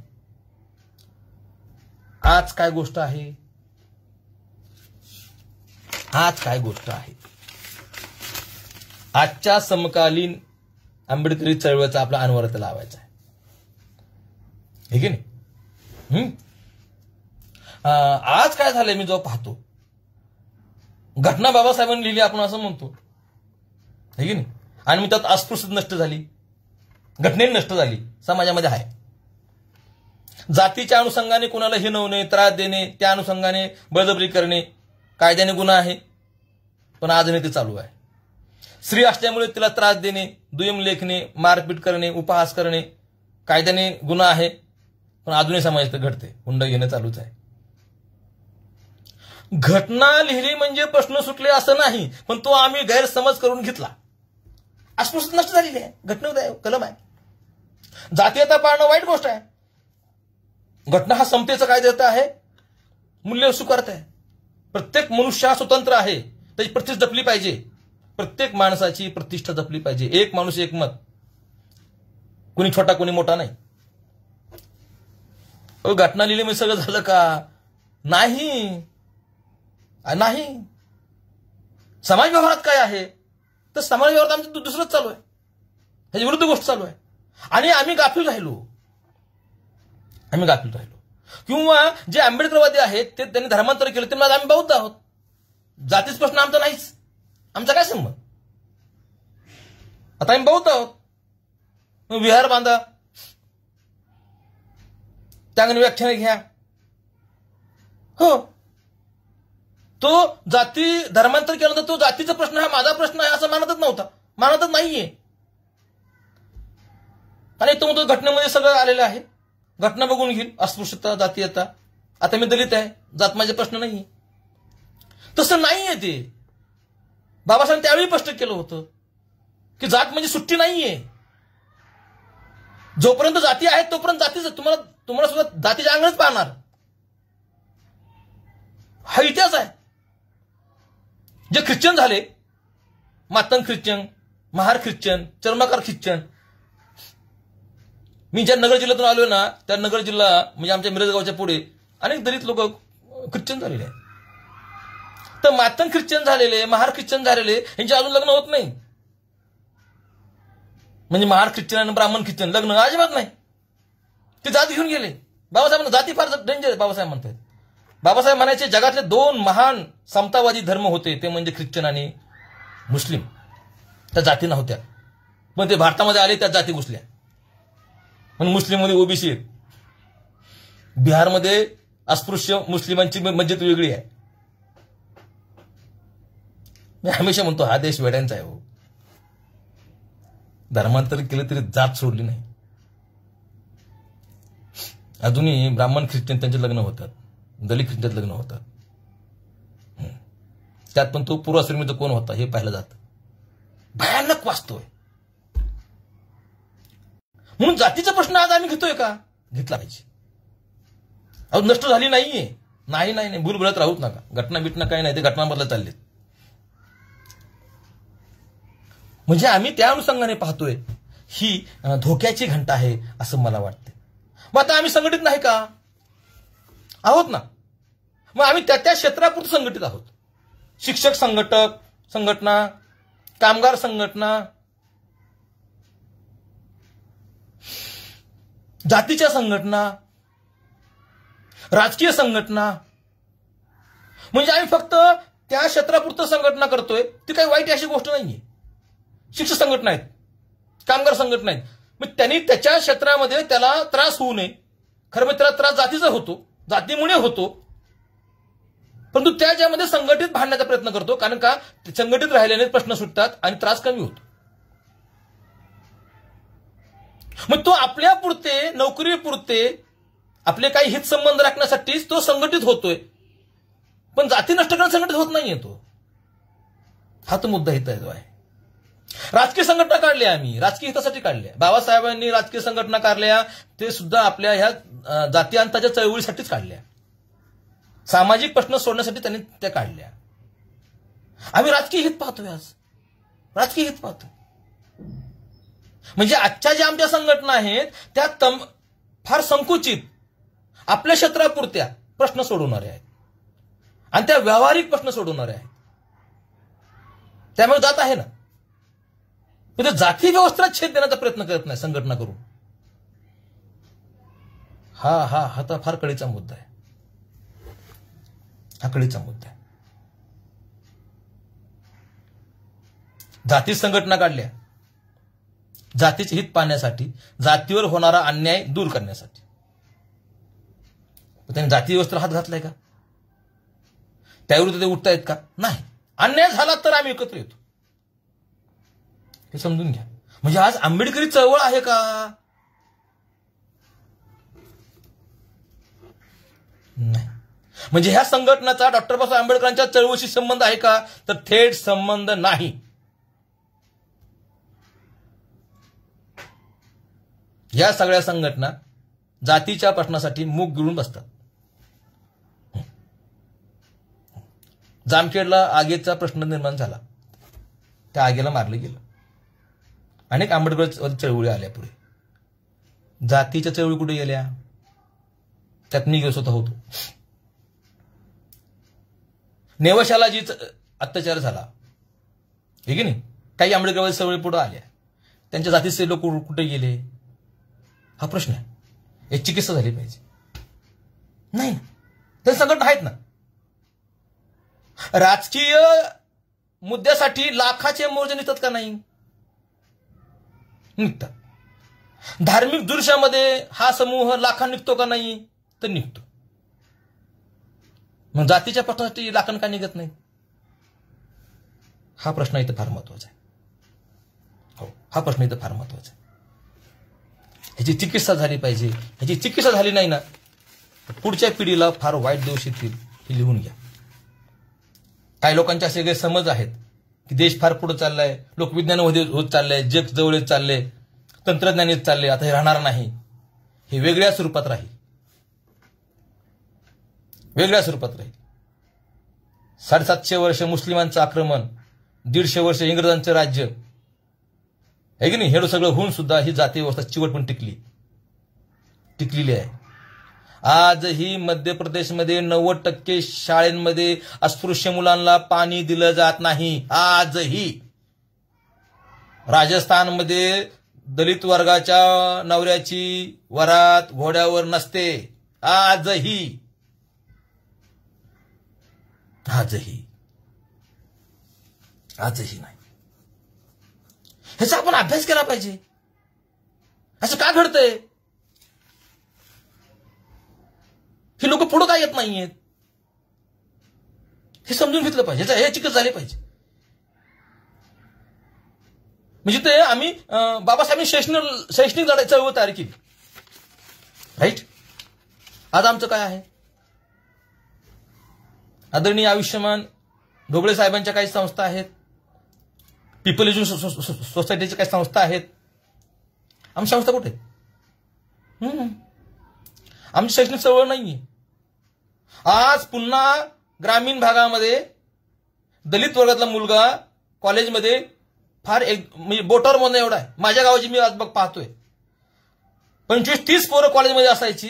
आज काय गोष्ट आहे, आजच्या समकालीन आंबेडकरी चळवळीचा आपला अनवरत लावायचा आहे, हे की नाही. आज काय झालंय, मी जो पाहतो घटना बाबासाहेबांनी लिहिली, आपण असं म्हणतो, हे की नाही. आणि मी त्यात अस्पृश्यता नष्ट झाली, घटनेने नष्ट झाली, समाजामध्ये आहे. जातीच्या अनुषंगाने कोणाला हिणवणे, त्रास देणे, त्या अनुषंगाने बळजबरी करणे कायद्याने गुन्हा आहे, पण आजही ते चालू आहे. स्त्री असल्यामुळे तिला त्रास देणे, दुय्यम लेखणे, मारपीट करणे, उपहास करणे कायद्याने गुन्हा आहे, पण अजूनही समाजात घडते, हुंडा घेणं चालूच आहे. घटना लिहिली म्हणजे प्रश्न सुटले असं नाही, पण तो आम्ही गैरसमज करून घेतला. अस्पृश्यता नष्ट झालेली आहे, घटनेत कलम आहे. जातीयता पाळणं वाईट गोष्ट आहे. घटना हा समतेचा कायदा आहे, मूल्य स्वीकारत आहे. प्रत्येक मनुष्य हा स्वतंत्र आहे, त्याची प्रतिष्ठा जपली पाहिजे, प्रत्येक माणसाची प्रतिष्ठा जपली पाहिजे. एक माणूस एक मत, कोणी छोटा कोणी मोठा नाही. घटना लिहिली म्हणजे सगळं झालं का, नाही. समाज व्यवहारात काय आहे, तर समाज व्यवहारात आमचं दुसरंच चालू आहे, ह्याच्या विरुद्ध गोष्ट चालू आहे. आणि आम्ही गाफील राहिलो. किंवा जे आंबेडकरवादी आहेत ते त्यांनी धर्मांतर केलं, ते आम्ही बौद्ध आहोत. जातीच प्रश्न आमचा नाहीच, आमचा काय संबंध. आता आम्ही बौद्ध आहोत, विहार बांधा, त्याने व्याख्याने घ्या. हो, तो जाती धर्मांतर केलं तर तो जातीचा प्रश्न हा माझा प्रश्न आहे असं मानतच नाहीये. आणि तो म्हणतो घटनेमध्ये सगळं आलेलं आहे, घटना बघून घेईल, अस्पृश्यता, जातीयता, आता मी दलित आहे, जात माझे प्रश्न नाही. तसं नाहीये ते. बाबासाहेब त्यावेळी स्पष्ट केलं होतं की जात म्हणजे सुट्टी नाहीये, जोपर्यंत जाती आहेत तोपर्यंत जातीच तुम्हाला सुद्धा जातीच्या अंगणच पाहणार. हा इतिहास आहे. जे ख्रिश्चन झाले, मातंग ख्रिश्चन, महार ख्रिश्चन, चर्मकार ख्रिश्चन. मी ज्या नगर जिल्ह्यातून आलोय ना, त्या नगर जिल्हा म्हणजे आमच्या मिरजगावच्या पुढे अनेक दलित लोक ख्रिश्चन झालेले आहेत. तर मातंग ख्रिश्चन झालेले, महार ख्रिश्चन झालेले यांचे अजून लग्न होत नाही. म्हणजे महार ख्रिश्चन आणि ब्राह्मण ख्रिश्चन लग्न अजिबात नाही. ते जात घेऊन गेले. बाबासाहेब जाती फार डेंजर बाबासाहेब म्हणतात. बाबासाहेब म्हणायचे जगातले 2 महान समतावादी धर्म होते, ते म्हणजे ख्रिश्चन आणि मुस्लिम. त्या जाती नव्हत्या, पण ते भारतामध्ये आले, त्या जाती घुसल्या. म्हणून मुस्लिममध्ये ओबीसी आहेत. बिहारमध्ये अस्पृश्य मुस्लिमांची मस्जिद वेगळी आहे. मी हमेशा म्हणतो हा देश वेड्यांचा आहे. हो, धर्मांतर केलं तरी जात सोडली नाही. अजूनही ब्राह्मण ख्रिश्चन त्यांचे लग्न होतात, दलित ख्रिश्चन लग्न होतात. त्यात पण तो पूर्वाश्रमीचा कोण होता हे पाहिलं जातं. भयानक वास्तव आहे. म्हणून जातीचा प्रश्न आज आम्ही घेतोय का? घेतला पाहिजे. अजून नष्ट झाली नाहीये. नाही भूल भुलत राहूच नका. घटना बिटना काही नाही, ते घटनांमधलं चाललेत. म्हणजे आम्ही त्या अनुषंगाने पाहतोय ही धोक्याची घंटा आहे असं मला वाटतं. मग आता आम्ही संघटित नाही का? आहोत ना. मग आम्ही त्या त्या क्षेत्रापुरतं संघटित आहोत. शिक्षक संघटना, कामगार संघटना, जातीच्या संघटना, राजकीय संघटना. म्हणजे आम्ही फक्त त्या क्षेत्रापुरतं संघटना करतोय. ती काही वाईट अशी गोष्ट नाहीये. शिक्षक संघटना आहेत, कामगार संघटना आहेत. मग त्यांनी त्याच्या क्षेत्रामध्ये त्याला त्रास होऊ नये. खरं म्हणजे त्याला त्रास जातीचा होतो, जातीमुळे होतो. परंतु त्या ज्यामध्ये संघटित भांडण्याचा प्रयत्न करतो. कारण का? संघटित राहिल्याने प्रश्न सुटतात आणि त्रास कमी होतो. मग तो आपल्या पुरते, नोकरीपुरते, आपले काही हितसंबंध राखण्यासाठीच तो संघटित होतोय. पण जाती नष्ट करण्यास संघटित होत नाहीये तो. हा तो मुद्दा इथं जो आहे. राजकीय संघटना काढल्या आम्ही, राजकीय हितासाठी काढल्या. बाबासाहेबांनी राजकीय संघटना काढल्या, ते सुद्धा आपल्या ह्या जातीयांताच्या चळवळीसाठीच काढल्या. सामाजिक प्रश्न सोडण्यासाठी त्यांनी त्या काढल्या. आम्ही राजकीय हित पाहतोय आज. राजकीय हित पाहतोय. म्हणजे आजच्या ज्या आमच्या संघटना आहेत त्या फार संकुचित आपल्या क्षेत्रापुरत्या प्रश्न सोडवणारे आहेत आणि त्या व्यावहारिक प्रश्न सोडवणारे आहेत. त्यामुळे जात आहे ना. पण जाती व्यवस्थेला छेद देण्याचा प्रयत्न करत नाही संघटना करून. हा तर फार कळीचा मुद्दा आहे. हा कळीचा मुद्दा आहे. जाती संघटना काढल्या जातीचे हित पाहण्यासाठी, जातीवर होणारा अन्याय दूर करण्यासाठी. त्यांनी जाती व्यवस्थेला हात घातलाय का? त्याविरुद्ध ते उठतायत का? नाही. अन्याय झाला तर आम्ही एकत्र येतो, हे समजून घ्या. म्हणजे आज आंबेडकरी चळवळ आहे का? नाही. म्हणजे ह्या संघटनाचा डॉक्टर बाबासाहेब आंबेडकरांच्या चळवळीशी संबंध आहे का? तर थेट संबंध नाही. या सगळ्या संघटना जातीच्या प्रश्नासाठी मुख गिळून बसतात. जामखेडला आगीचा प्रश्न निर्माण झाला, त्या आगीला मारलं गेलं. अनेक आंबेडकर चळवळी आल्या पुढे. जातीच्या चळवळी कुठे गेल्या? त्यात मी स्वतः होतो. नेवशाला जी अत्याचार झाला हे की नाही, काही आंबेडकरवादी चळवळी पुढे आल्या. त्यांच्या जातीचे लोक कुठे गेले हा प्रश्न आहे. याची चिकित्सा झाली पाहिजे. नाही, त्या संघटना आहेत ना. राजकीय मुद्द्यासाठी लाखाचे मोर्चे निघतात का? नाही निघतात. धार्मिक दृश्यामध्ये हा समूह लाखा निघतो का? नाही, तर निघतो. मग जातीच्या प्रश्नासाठी लाखांना का निघत नाही? हा प्रश्न इथं फार महत्वाचा आहे. हो, हा प्रश्न इथं फार महत्वाचा आहे. ह्याची चिकित्सा झाली पाहिजे. ह्याची चिकित्सा झाली नाही ना, पुढच्या पिढीला फार वाईट दिवस येतील. हे लिहून घ्या. काही लोकांचे असे गैरसमज आहेत की देश फार पुढे चाललाय, लोक विज्ञानामध्ये होत चाललंय, जग जवळ चाललंय. तंत्रज्ञानीत चालले, आता हे राहणार नाही, हे वेगळ्या स्वरूपात राहील, वेगळ्या स्वरूपात राहील. 750 वर्ष मुस्लिमांचं आक्रमण, 150 वर्ष इंग्रजांचं राज्य आहे की नाही, हे सगळं होऊन सुद्धा ही जाती व्यवस्था चिवटपण टिकलेली आहे. आजही मध्य प्रदेशमध्ये 90% शाळांमध्ये अस्पृश्य मुलांना पाणी दिलं जात नाही. आजही राजस्थानमध्ये दलित वर्गाच्या नवऱ्याची वरात घोड्यावर नसते. आजही नाही. ह्याचा आपण अभ्यास केला पाहिजे. असं का घडतंय? ही लोक पुढे काय येत नाहीयेत हे समजून घेतलं पाहिजे. हे चिकट झाले पाहिजे. म्हणजे ते आम्ही बाबासाहेबांनी शैक्षणिक लढाई चळवळ तयार केली, राईट. आज आमचं काय आहे? आदरणीय आयुष्यमान ढोबळे साहेबांच्या काही संस्था आहेत, पीपल एज्युकेशन सोसायटीच्या काही संस्था आहेत. आमची संस्था कुठे? आमची शैक्षणिक चळवळ नाहीये. आज पुन्हा ग्रामीण भागामध्ये दलित वर्गातला मुलगा कॉलेजमध्ये फार एक म्हणजे बोटावर मोजणं एवढा आहे. माझ्या गावाची मी आज पाहतोय 25-30 पोरं कॉलेजमध्ये असायची,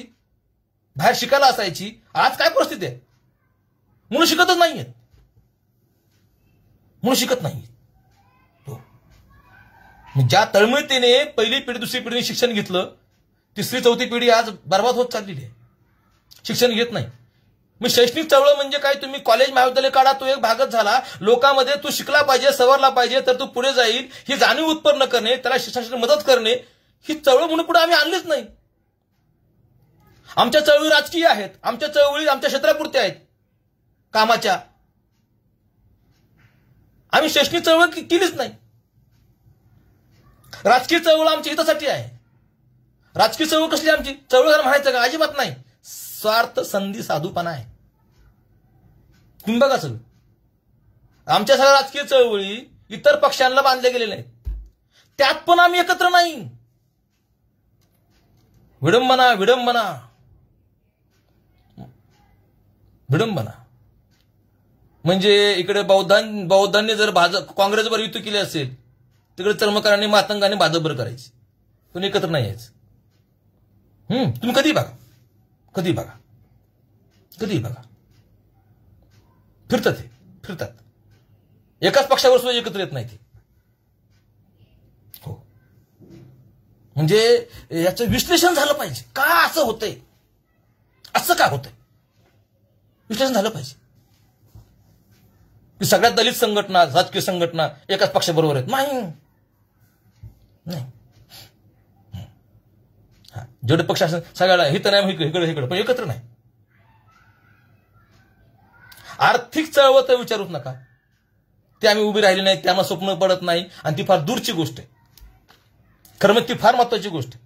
बाहेर शिकायला असायची. आज काय परिस्थिती आहे? मुलं शिकतच नाहीयेत, मुलं शिकत नाहीयेत. ज्या तळमळीने पहिली पिढी दुसरी पिढीने शिक्षण घेतलं, तिसरी चौथी पिढी आज बर्बाद होत चाललेली आहे, शिक्षण घेत नाही. मग शैक्षणिक चळवळ म्हणजे काय? तुम्ही कॉलेज महाविद्यालय काढा, तो एक भागच झाला. लोकांमध्ये तू शिकला पाहिजे, सवरला पाहिजे, तर तू पुढे जाईल ही जाणीव उत्पन्न करणे, त्याला शिक्षणासाठी मदत करणे, ही चळवळ म्हणून पुढे आम्ही आणलीच नाही. आमच्या चळवळी राजकीय आहेत, आमच्या चळवळी आमच्या क्षेत्रापुरत्या आहेत कामाच्या. आम्ही शैक्षणिक चळवळ केलीच नाही. राजकीय चळवळ आमच्या हितासाठी आहे. राजकीय चळवळ कसली आमची? चळवळ म्हणायचं का? अजिबात नाही. स्वार्थ संधी साधूपणा आहे. तुम्ही बघा सगळं आमच्या सगळ्या राजकीय चळवळी इतर पक्षांना बांधले गेलेले आहेत, त्यात पण आम्ही एकत्र नाही. विडंबना विडंबना विडंबना. म्हणजे इकडे बौद्धांनी जर काँग्रेसवर युती केली असेल, तिकडे चर्मकारांनी मातंगाने भाजपवर करायची, पण एकत्र नाही यायचं. तुम्ही कधी बघा फिरतात एकाच पक्षावर सुद्धा एकत्र येत नाही ते. हो, म्हणजे याचं विश्लेषण झालं पाहिजे. का असं होतंय? असं का होतंय? विश्लेषण झालं पाहिजे. की सगळ्यात दलित संघटना, राजकीय संघटना एकाच पक्षाबरोबर आहेत? नाही. जेवढे पक्ष असेल सगळ्याला हित नाही, इकडे पण एकत्र नाही. आर्थिक चळवळ तर विचारूच नका. ते आम्ही उभी राहिली नाही, त्यांना स्वप्न पडत नाही, आणि ती फार दूरची गोष्ट आहे. खरं म्हणजे ती फार महत्वाची गोष्ट आहे.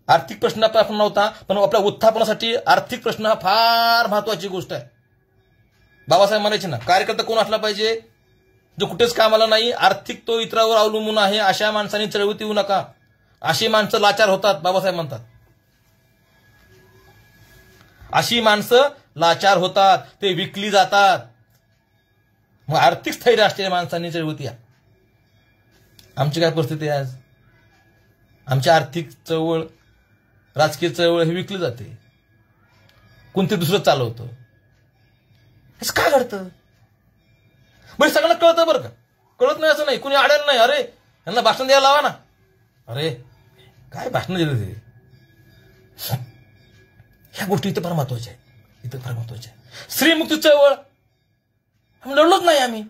आर्थिक प्रश्न आपला नव्हता, पण आपल्या उत्थापनासाठी आर्थिक प्रश्न हा फार महत्वाची गोष्ट आहे. बाबासाहेब म्हणायचे ना, कार्यकर्ता कोण असला पाहिजे? जो कुठेच कामाला नाही, आर्थिक तो इतरांवर अवलंबून आहे, अशा माणसांनी चळवळीत येऊ नका. अशी माणसं लाचार होतात, बाबासाहेब म्हणतात. अशी माणसं लाचार होतात, ते विकली जातात. मग आर्थिक स्थैर्य असलेल्या माणसांनी चळवळीत या. आमची काय परिस्थिती आहे आज? आमची आर्थिक चळवळ, राजकीय चळवळ हे विकली जाते, कोणते दुसरं चालवतं. असं काय घडतं? म्हणजे सगळ्यांना कळतं बरं का, कळत नाही असं नाही, कुणी आढळलं नाही. अरे यांना भाषण द्यायला लावा ना. अरे काय भाषण दिलं ते? ह्या गोष्टी इथं फार महत्वाच्या आहेत. स्त्री मुक्ती चळवळ आम्ही लढलोच नाही. आम्ही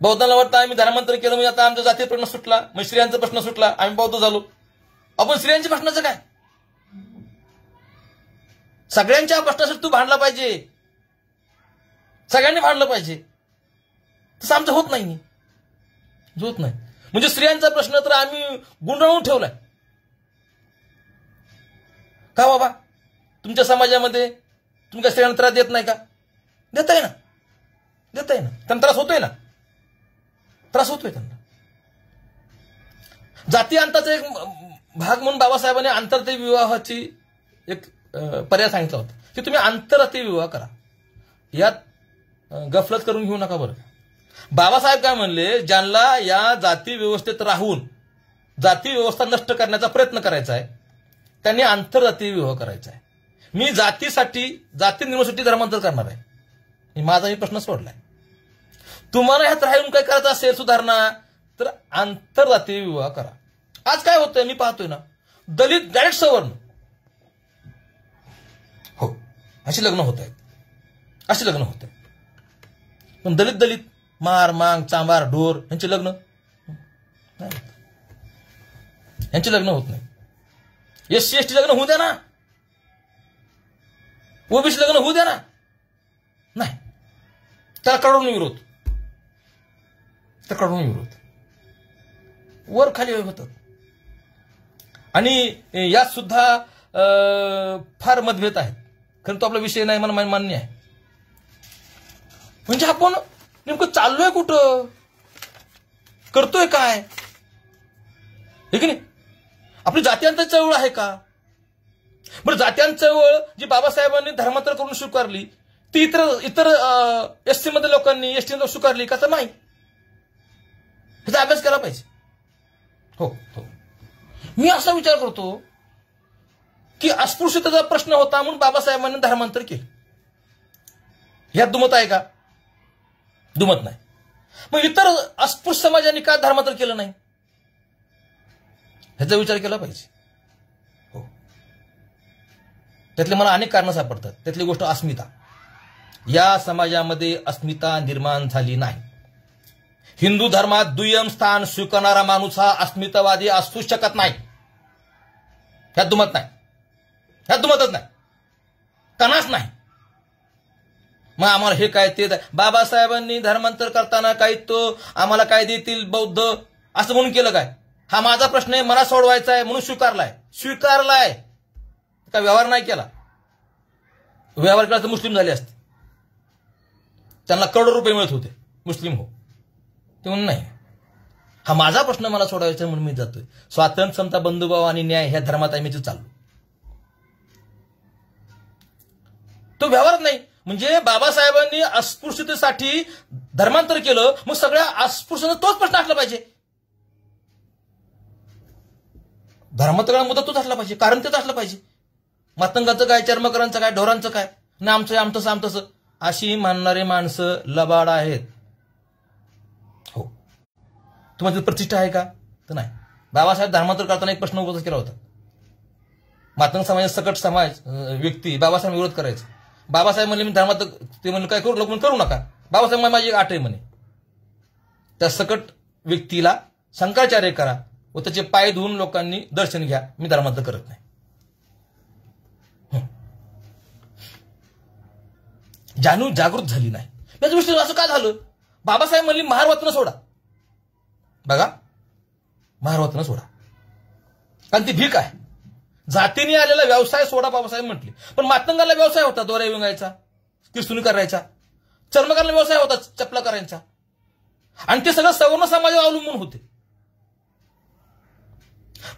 बौद्धांना वाटतं आम्ही धर्मांतर केलं म्हणजे आता आमचा जातीय प्रश्न सुटला, मग स्त्रियांचा प्रश्न सुटला, आम्ही बौद्ध झालो. आपण स्त्रियांच्या प्रश्नाचं काय? सगळ्यांच्या प्रश्नासाठी तू भांडला पाहिजे, सगळ्यांनी भांडलं पाहिजे. तसं आमचं होत नाही. म्हणजे स्त्रियांचा प्रश्न तर आम्ही गुंडाळून ठेवलाय. का बाबा? तुमच्या समाजामध्ये तुम्ही काय स्त्रियांना त्रास देत नाही का? देताय ना. त्यांना त्रास होतोय ना. त्रास होतोय त्यांना. जाती अंताचा एक भाग म्हणून बाबासाहेबांनी आंतरजातीय विवाहाची एक पर्याय सांगितला होता की तुम्ही आंतरजातीय विवाह करा, यात गफलत करून घेऊ नका. बरं, बाबासाहेब काय म्हणले, ज्यांना या जाती व्यवस्थेत राहून जाती व्यवस्था नष्ट करण्याचा प्रयत्न करायचा आहे त्यांनी आंतरजातीय विवाह करायचा आहे. मी जाती निर्मितीसाठी धर्मांतर करणार आहे, माझा मी प्रश्न सोडलाय. तुम्हाला ह्यात राहून काय करायचं असेल सुधारणा, तर आंतरजातीय विवाह करा. आज काय होतंय मी पाहतोय ना, दलित डायरेक्ट सवर्ण, हो अशी लग्न होत आहेत, अशी लग्न होत आहेत. पण दलित मार मांग चांबार ढोर यांचे लग्न होत नाही. एससी एसटी लग्न होऊ द्या ना, ओबीसी लग्न होऊ द्या ना, नाही, त्याला कडून विरोध, वर खाली होतात. आणि यात सुद्धा फार मतभेद आहेत. खरं तो आपला विषय नाही, मला मान्य आहे. म्हणजे आपण नेमकं चाललोय कुठं, करतोय काय, हे की नाही. आपली जातीयांतर चळवळ आहे का? बरं, जातीयांतर चळवळ जी बाबासाहेबांनी धर्मांतर करून स्वीकारली ती इतर एसटी मध्ये लोकांनी एसटी स्वीकारली का? तर नाही. ह्याचा अभ्यास केला पाहिजे. हो, मी असा विचार करतो की अस्पृश्यतेचा प्रश्न होता म्हणून बाबासाहेबांनी धर्मांतर केलं. ह्यात दुमत आहे का? दुमत नाही. मग इतर अस्पृश्य समाजाने का धर्मांतर केलं नाही, ह्याचा विचार केला पाहिजे. हो, त्यातले मला अनेक कारणं सापडतात. त्यातली गोष्ट अस्मिता. या समाजामध्ये अस्मिता निर्माण झाली नाही. हिंदू धर्मात दुय्यम स्थान स्वीकारणारा माणूस हा अस्मितावादी असू शकत नाही. ह्यात दुमत नाही, ह्यात दुमतच नाही, कणाच नाही. मग आम्हाला हे काय ते बाबासाहेबांनी धर्मांतर करताना काही तो आम्हाला काय देतील बौद्ध असं म्हणून केलं काय? हा माझा प्रश्न आहे, मला सोडवायचा आहे म्हणून स्वीकारलाय का व्यवहार नाही केला? व्यवहार केला तर मुस्लिम झाले असते, त्यांना करोडो रुपये मिळत होते, मुस्लिम हो, ते म्हणून नाही. हा माझा प्रश्न मला सोडवायचा म्हणून मी जातोय. स्वातंत्र्य, समता, बंधुभाव आणि न्याय ह्या धर्मात आहे मी चाललो. तो व्यवहार नाही. म्हणजे बाबासाहेबांनी अस्पृश्यतेसाठी धर्मांतर केलं, मग सगळ्या अस्पृश्यांना तोच प्रश्न असला पाहिजे. धर्मांतराचा मुद्दा तोच असला पाहिजे, कारण तेच असलं पाहिजे. मातंगाचं काय, चर्मकारांचं काय, ढोरांचं काय, ना आमचं अशी मानणारे माणसं लबाड आहेत. हो, तुम्हाला प्रतिष्ठा आहे का? तर नाही. बाबासाहेब धर्मांतर करताना एक प्रश्न उपस्थित केला होता. मातंग समाज सकट समाज व्यक्ती बाबासाहेब विरोध करायचा. बाबासाहेब म्हणले मी धर्मांतर, ते म्हणले काय करू लोक करू नका. बाबासाहेब माझी एक आठ आहे म्हणे, त्या सकट व्यक्तीला शंकराचार्य करा व त्याचे पाय धुवून लोकांनी दर्शन घ्या, मी धर्मांतर करत नाही. जानू जागृत झाली नाही. याच गोष्टी असं का झालं? बाबासाहेब म्हणली महारवतनं सोडा. बघा, महारवतनं सोडा, कारण ती भीक आहे. जातीने आलेला व्यवसाय सोडा बाबासाहेब म्हटले. पण मातंगाला व्यवसाय होता दोऱ्या विंगायचा, किरसुनी करायचा. चर्मकाराला व्यवसाय होता चपला करायचा. आणि ते सगळं सवर्ण समाजावर अवलंबून होते.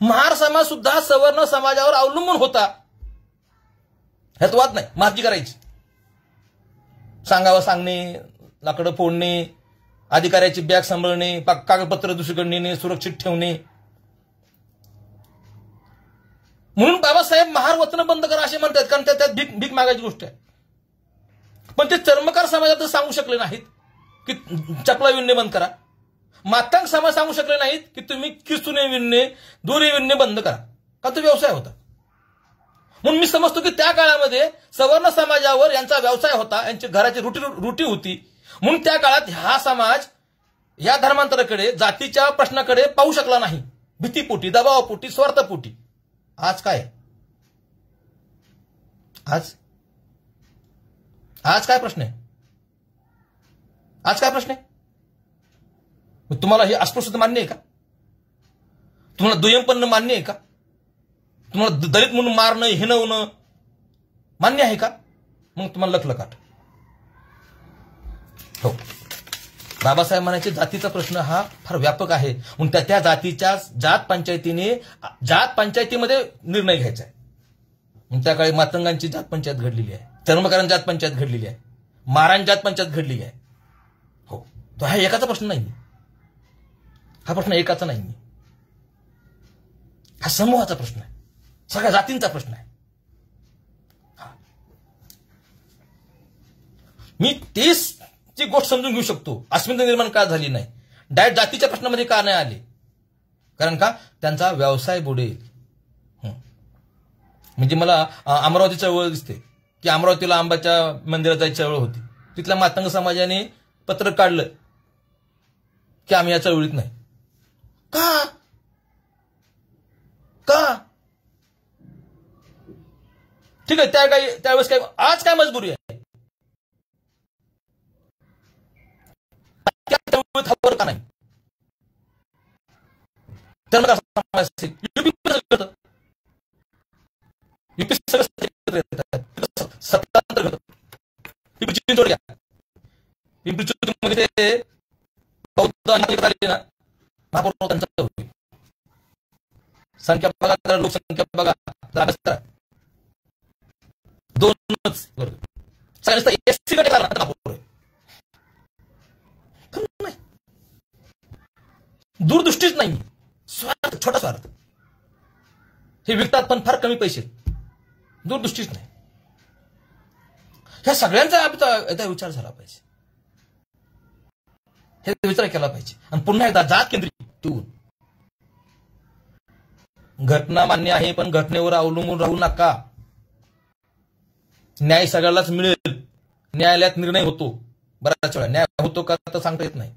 महार समाज सुद्धा सवर्ण समाजावर अवलंबून होता, ह्यात वाद नाही. महारजी करायची, सांगावं सांगणे, लाकडं फोडणे, अधिकाऱ्याची बॅग सांभाळणे, कागदपत्र दुसरीकडे नेणे, सुरक्षित ठेवणे. म्हणून बाबासाहेब महारवतनं बंद करा असे म्हणतात, कारण त्यात भीक मागायची गोष्ट आहे. पण ते चर्मकार समाजात सांगू शकले नाहीत की चपला विणणे बंद करा. मातंग समाज सांगू शकले नाहीत की तुम्ही किरसुने विणणे, दोरे विणणे बंद करा, का तो व्यवसाय होता. म्हणून मी समजतो की त्या काळामध्ये सवर्ण समाजावर यांचा व्यवसाय होता, यांची घराची रुटी होती. म्हणून त्या काळात हा समाज या धर्मांतराकडे, जातीच्या प्रश्नाकडे पाहू शकला नाही, भीतीपोटी, दबावापोटी, स्वार्थपोटी. आज काय? आज काय प्रश्न आहे? आज काय प्रश्न आहे? तुम्हाला हे अस्पृश्यता मान्य आहे का? तुम्हाला दुय्यमपण मान्य आहे का? तुम्हाला दलित म्हणून मारणं, हिणवणं मान्य आहे का? मग तुम्हाला लखलखाट. हो, बाबासाहेब म्हणायचे जातीचा प्रश्न हा फार व्यापक आहे, म्हणून त्या जातीच्या जात पंचायतीमध्ये निर्णय घ्यायचा आहे. त्या काळी मातंगांची जात पंचायत घडलेली आहे, चर्मकारांची जात पंचायत घडलेली आहे, महारांची जात पंचायत घडलेली आहे. हो, तो हा एकाचा प्रश्न नाही, हा प्रश्न एकाचा नाही, हा समूहाचा प्रश्न आहे, सगळ्या जातींचा प्रश्न आहे. मी तेच ची गोष्ट समजून घेऊ शकतो अस्मिता निर्माण का झाली नाही, डायरेक्ट जातीच्या प्रश्नामध्ये का नाही आले, कारण का त्यांचा व्यवसाय बुडेल. म्हणजे मला अमरावती चळवळ दिसते की अमरावतीला आंबाच्या मंदिरात जायची चळवळ होती, तिथल्या मातंग समाजाने पत्र काढलं की आम्ही या चळवळीत नाही. का का ठीक आहे, त्यावेळेस काय, आज काय मजबुरी आहे, खबर का नाही, संख्या बघा, लोकसंख्या बघा, दोनच एससी गट दूरदृष्टीच नाही, स्वार्थ, छोटा स्वार्थ, हे विकतात पण फार कमी पैसे, दूरदृष्टीच नाही. ह्या सगळ्यांचा विचार झाला पाहिजे, हे विचार केला पाहिजे. आणि पुन्हा एकदा जात केंद्रित ठेवून, घटना मान्य आहे पण घटनेवर अवलंबून राहू नका. न्याय सगळ्यालाच मिळेल, न्यायालयात निर्णय होतो, बऱ्याच वेळा न्याय होतो का तर सांगता येत नाही.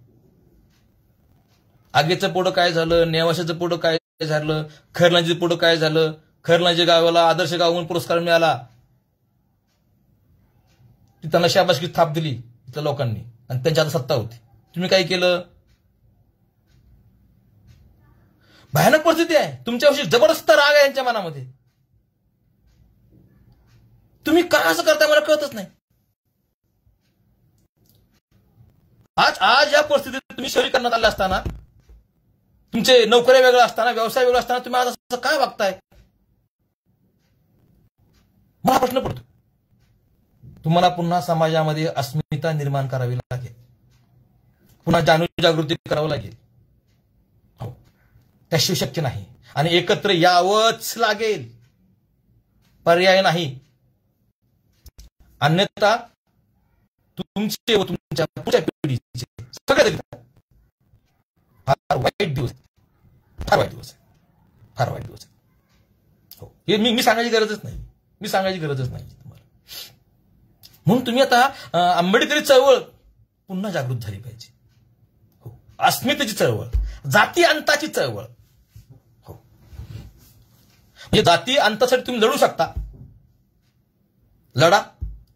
आगीचं पुढं काय झालं, नेवाशाचं पुढं काय झालं, खैरनाजी पुढं काय झालं, खैरनाजी गावाला आदर्श गाव म्हणून पुरस्कार मिळाला, ती त्यांना शाबासकी थाप दिली इथल्या लोकांनी, आणि त्यांच्या आता सत्ता होती. तुम्ही काय केलं, भयानक परिस्थिती आहे, तुमच्याविषयी जबरदस्त राग आहे यांच्या मनामध्ये, तुम्ही का असं करताय मला कळतच नाही. आज या परिस्थितीत तुम्ही शहरीकरणात आले असताना, तुमचे नोकऱ्या वेगळं असताना, व्यवसाय वेगळा असताना तुम्ही आज असं काय वागताय, मला प्रश्न पडतो. तुम्हाला पुन्हा समाजामध्ये अस्मिता निर्माण करावी लागेल, पुन्हा जागृती करावी लागेल, हो, त्याशिवाय शक्य नाही. आणि एकत्र यावंच लागेल, पर्याय नाही. अन्यथा तुमचे व तुमच्या पुढच्या पिढीचे सगळे फार वाईट दिवस, फार वाईट दिवस, फार वाईट दिवस. हो, हे मी सांगायची गरजच नाही, मी सांगायची गरजच नाही तुम्हाला. म्हणून तुम्ही आता आंबेडकरी चळवळ पुन्हा जागृत झाली पाहिजे. हो, अस्मितेची चळवळ, जाती अंताची चळवळ. हो, म्हणजे जाती अंतासाठी तुम्ही लढू शकता, लढा,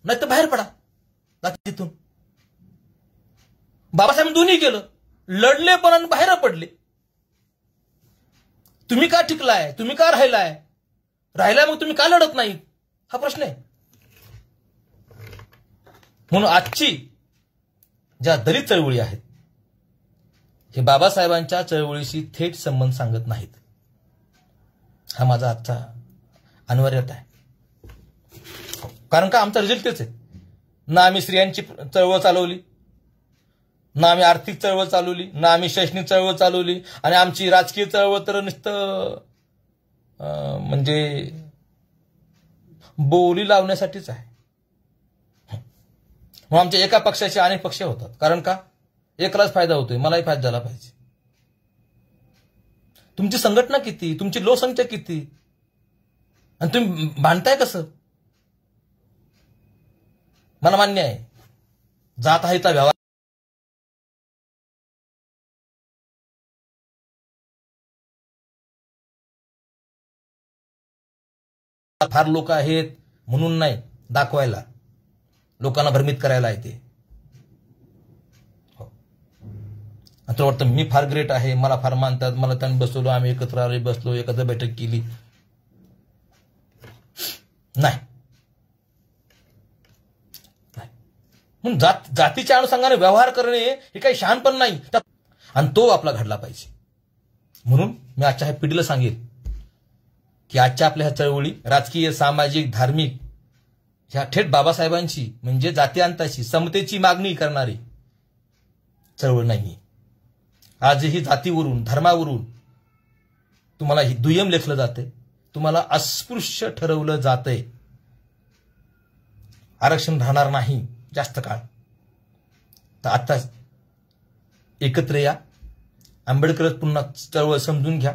नाही तर बाहेर पडा जातीतून. बाबासाहेब दोन्ही केलं, लढले पण आणि बाहेर पडले. तुम्ही का टिकलाय, तुम्ही का राहिलाय, मग तुम्ही का लढत नाही, हा प्रश्न आहे. म्हणून आजची ज्या दलित चळवळी आहेत, हे बाबासाहेबांच्या चळवळीशी थेट संबंध सांगत नाहीत. हा माझा आजचा अनिवार्यता आहे. कारण का आमचा रिझल्ट तेच आहे. ना आम्ही स्त्रियांची चळवळ चालवली, ना आम्ही आर्थिक चळवळ चालवली, ना आम्ही शैक्षणिक चळवळ चालवली, आणि आमची राजकीय चळवळ तर नुसतं म्हणजे बोली लावण्यासाठीच आहे. मग आमच्या एका पक्षाचे अनेक पक्ष होतात. कारण का, एकलाच फायदा होतोय, मलाही फायदा झाला पाहिजे. तुमची संघटना किती, तुमची लोकसंख्या किती, आणि तुम्ही भांडताय कसं. मला मान्य आहे, जात आहे त्या व्यवहार फार लोक आहेत म्हणून नाही, दाखवायला, लोकांना भ्रमित करायला येते. आता वाटतं मी फार ग्रेट आहे, मला फार मानतात, मला त्यांनी बसवलं, आम्ही एकत्र आले, बसलो, एकत्र बैठक केली. नाही, म्हणून जातीच्या अनुषंगाने व्यवहार करणे हे काही शहाणपण नाही, आणि तो आपला घडला पाहिजे. म्हणून मी आजच्या ह्या पिढीला सांगेल की आजच्या आपल्या ह्या चळवळी राजकीय, सामाजिक, धार्मिक ह्या थेट बाबासाहेबांची म्हणजे जातीअंताची समतेची मागणी करणारी चळवळ नाही. आजही जातीवरून, धर्मावरून तुम्हाला दुय्यम लेखलं जाते, तुम्हाला अस्पृश्य ठरवलं जातंय. आरक्षण राहणार नाही जास्त काळ. तर आता एकत्र या, आंबेडकर पुन्हा चळवळ समजून घ्या,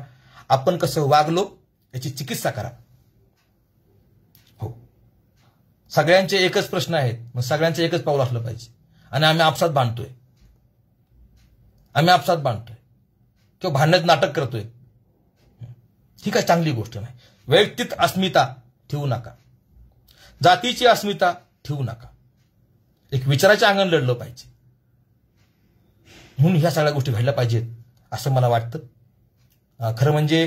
आपण कसं वागलो याची चिकित्सा करा. हो, सगळ्यांचे एकच प्रश्न आहेत, मग सगळ्यांचे एकच पाऊल असलं पाहिजे. आणि आम्ही आपसात बांधतोय किंवा भांडण्यात नाटक करतोय, ही काय चांगली गोष्ट नाही. वैयक्तिक अस्मिता ठेवू नका, जातीची अस्मिता ठेवू नका, एक विचाराच्या अंगण लढलं पाहिजे. म्हणून ह्या सगळ्या गोष्टी घडल्या पाहिजेत असं मला वाटतं. खरं म्हणजे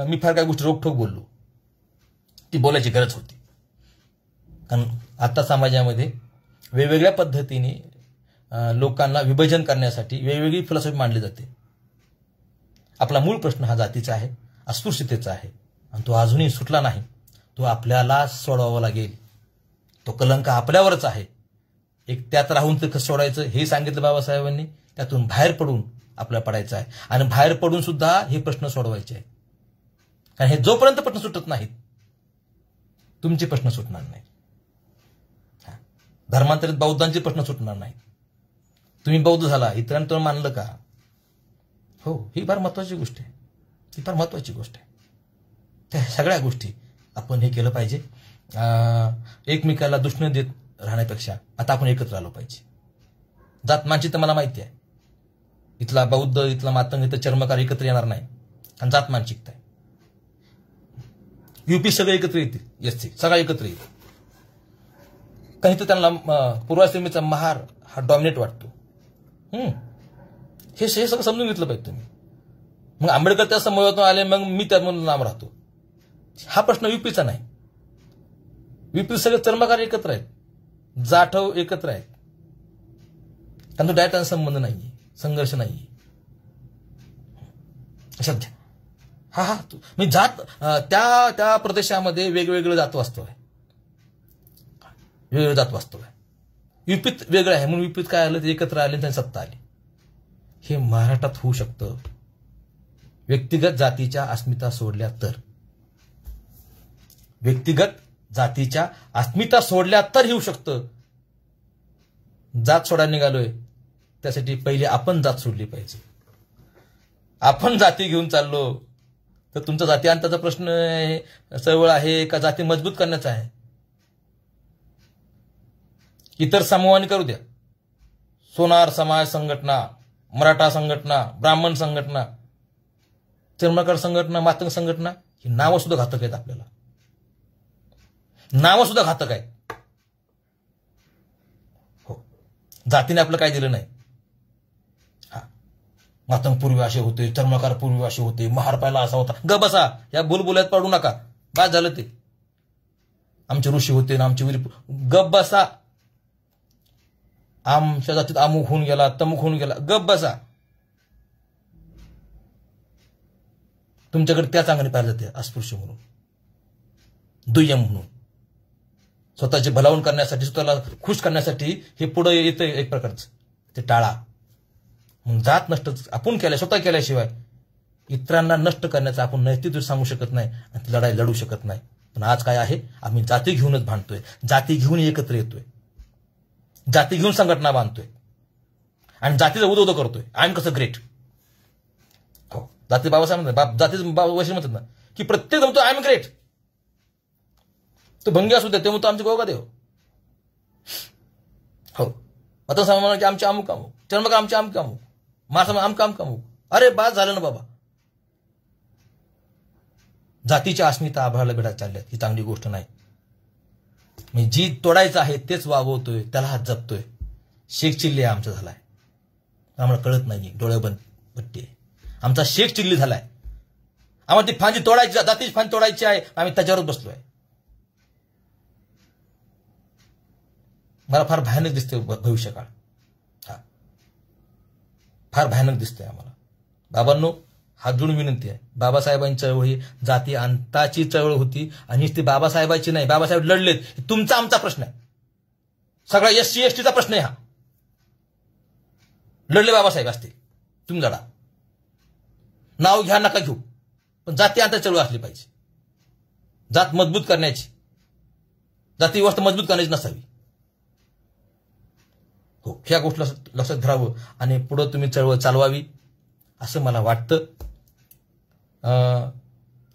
मी फार काही गोष्टी रोखठोक बोललो, ती बोलायची गरज होती. कारण आता समाजामध्ये वेगवेगळ्या पद्धतीने लोकांना विभाजन करण्यासाठी वेगवेगळी फिलॉसॉफी मांडली जाते. आपला मूळ प्रश्न हा जातीचा आहे, अस्पृश्यतेचा आहे, आणि तो अजूनही सुटला नाही. तो आपल्याला सोडवावा लागेल. तो कलंक आपल्यावरच आहे. एक त्यात राहून ते कसं सोडायचं हे सांगितलं बाबासाहेबांनी. त्यातून बाहेर पडून आपल्याला पडायचं आहे, आणि बाहेर पडून सुद्धा हे प्रश्न सोडवायचे आहेत. कारण हे जोपर्यंत प्रश्न सुटत नाहीत, तुमचे प्रश्न सुटणार नाहीत. धर्मांतरित बौद्धांचे प्रश्न सुटणार नाहीत. तुम्ही बौद्ध झाला, इतरांनी तुम्हाला मानलं का? हो, ही फार महत्वाची गोष्ट आहे. ही फार महत्वाची गोष्ट आहे. त्या सगळ्या गोष्टी आपण हे केलं पाहिजे. एकमेकाला दुष्ण देत राहण्यापेक्षा आता आपण एकत्र आलो पाहिजे. जात मानचित्त मला माहिती आहे, इथला बौद्ध, इथला मातंग, इथं चर्मकार एकत्र येणार नाही, आणि जात मानसिकता आहे. यूपी सगळे एकत्र येतील, एससी सगळा एकत्र येईल. काही तर त्यांना पूर्वाश्रमीचा महार हा डॉमिनेट वाटतो. हे सगळं समजून घेतलं पाहिजे तुम्ही. मग आंबेडकर त्या समूहातून आले, मग मी त्यामधून लांब राहतो, हा प्रश्न यूपीचा नाही. यूपी सगळे चर्मकार एकत्र आहेत, जाठव एकत्र आहेत, त्यांचा डायरेक्ट संबंध नाहीये, संघर्ष नाहीये. सध्या मी जात त्या प्रदेशामध्ये वेगवेगळं जात वास्तव आहे, वेगवेगळं जात वास्तव आहे. यूपीत वेगळं आहे, म्हणून यूपीत काय आलं, ते एकत्र आले, त्यांनी सत्ता आली. हे महाराष्ट्रात होऊ शकतं व्यक्तिगत जातीच्या अस्मिता सोडल्या तर. व्यक्तिगत जातीच्या अस्मिता सोडल्या तर येऊ शकतं. जात सोडायला निघालोय, त्यासाठी पहिले आपण जात सोडली पाहिजे. आपण जाती घेऊन चाललो तर तुमचा जातीअंताचा प्रश्न चळवळ आहे का जाती मजबूत करण्याचा आहे? इतर समूहांनी करू द्या, सोनार समाज संघटना, मराठा संघटना, ब्राह्मण संघटना, चर्मकार संघटना, मातंग संघटना, ही नावं सुद्धा घातक आहेत. आपल्याला नावं सुद्धा घातक आहेत. हो, जातीने आपलं काय दिलं नाही. मातंग पूर्वी असे होते, चर्मकार पूर्वी असे होते, महार पहिला असा होता. ग बसा, या बोलबोल्यात पडू नका, बाद झालं ते. आमचे ऋषी होते ना, आमचे वीर. गप बसा. आमच्या जातीत अमुक होऊन गेला, तमुक होऊन गेला, गप बसा. तुमच्याकडे त्या चांगली पाहिजे जाते, अस्पृश्य म्हणून, दुय्यम म्हणून, स्वतःचे भलावण करण्यासाठी, स्वतःला खुश करण्यासाठी हे पुढे येतं एक प्रकारचं. ते टाळा. मग जात नष्ट आपण केल्या, स्वतः केल्याशिवाय इतरांना नष्ट करण्याचं आपण नैतिक सांगू शकत नाही, आणि ती लढाई लढू शकत नाही. पण आज काय आहे, आम्ही जाती घेऊनच भांडतोय, जाती घेऊन एकत्र येतोय, जाती घेऊन संघटना बांधतोय, आणि जातीचा उदो करतोय. आय एम कसं ग्रेट. हो, जाती बाबासाहेब म्हणतात, जातीचं वैशिष्ट्य म्हणतात ना, की प्रत्येक म्हणतो आय एम ग्रेट. तो भंगी असू द्या, ते म्हणतो आमचे गोगादेव. हो, आता समजा की आमचे अमुक अमुक, चर्मक आमचे अमुक अमुक, मासा आमका अमुक अमुक. अरे बाद झालं ना बाबा. जातीच्या अस्मिता आभाळाला भेटायला चालल्यात, ही चांगली गोष्ट नाही. मी जी तोडायचं आहे तेच वागवतोय, त्याला हात जपतोय. शेख चिल्ली आमचा झालाय, आम्हाला कळत नाही, डोळे बंद पट्टी आहे. आमचा शेख चिल्ली झालाय. आम्हाला ती फांदी तोडायची, जातीची फांदी तोडायची आहे, आम्ही त्याच्यावरच बसलोय. मला फार भयानक दिसते भविष्यकाळ. हा, फार भयानक दिसते आम्हाला. बाबांनो, हात जोडून विनंती आहे, बाबासाहेबांची चळवळ ही जाती अंताची चळवळ होती आणि ती बाबासाहेबांची नाही. बाबासाहेब लढलेत, तुमचा आमचा प्रश्न आहे, सगळा SC STचा प्रश्न आहे हा. लढले बाबासाहेब असतील, तुम्ही लढा, नाव घ्या नका घेऊ, पण जाती अंत चळवळ असली पाहिजे. जात मजबूत करण्याची, जाती व्यवस्था मजबूत करण्याची नसावी. हो, ह्या गोष्टी लक्षात धरावं आणि पुढे तुम्ही चळवळ चालवावी असं मला वाटतं.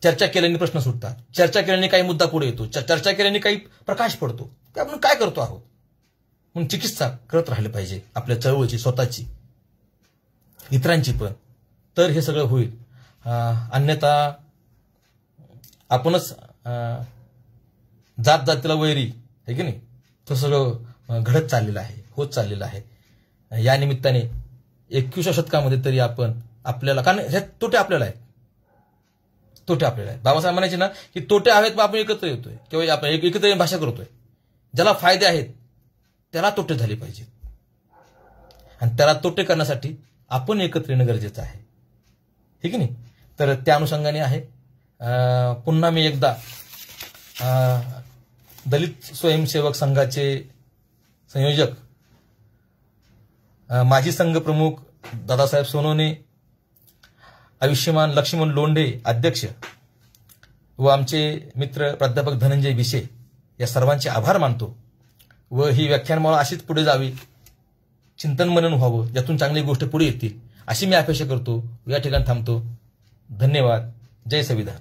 चर्चा केल्याने प्रश्न सुटतात, चर्चा केल्याने काही मुद्दा पुढे येतो, चर्चा केल्याने काही प्रकाश पडतो की आपण काय करतो आहोत. म्हणून चिकित्सा करत राहिले पाहिजे आपल्या चळवळीची, स्वतःची, इतरांची पण, तर हे सगळं होईल. अन्यथा आपणच जात जातीला वैरी आहे की नाही, तो सगळं घडत चाललेलं आहे, होत चाललेलं आहे. या निमित्ताने 21व्या शतकामध्ये तरी आपण आपल्याला, कारण हे तोटे आपल्याला आहेत, तोटे आपल्याला आहेत. बाबासाहेब म्हणायचे ना की तोटे आहेत, आपण एकत्र येतोय किंवा आपण एकत्र येऊन भाषा करतोय. ज्याला फायदे आहेत त्याला तोटे झाले पाहिजेत आणि त्याला तोटे करण्यासाठी आपण एकत्र येणं गरजेचं आहे, हे की नाही. तर त्या अनुषंगाने आहे. पुन्हा मी एकदा दलित स्वयंसेवक संघाचे संयोजक, माजी संघ प्रमुख दादासाहेब सोनवणे, आयुष्यमान लक्ष्मण लोंढे अध्यक्ष व आमचे मित्र प्राध्यापक धनंजय विशे या सर्वांचे आभार मानतो व ही व्याख्यानमाला अशीच पुढे जावी, चिंतन मनन व्हावं, यातून चांगली गोष्ट पुढे येतील अशी मी अपेक्षा करतो. या ठिकाणी थांबतो. धन्यवाद. जय संविधान.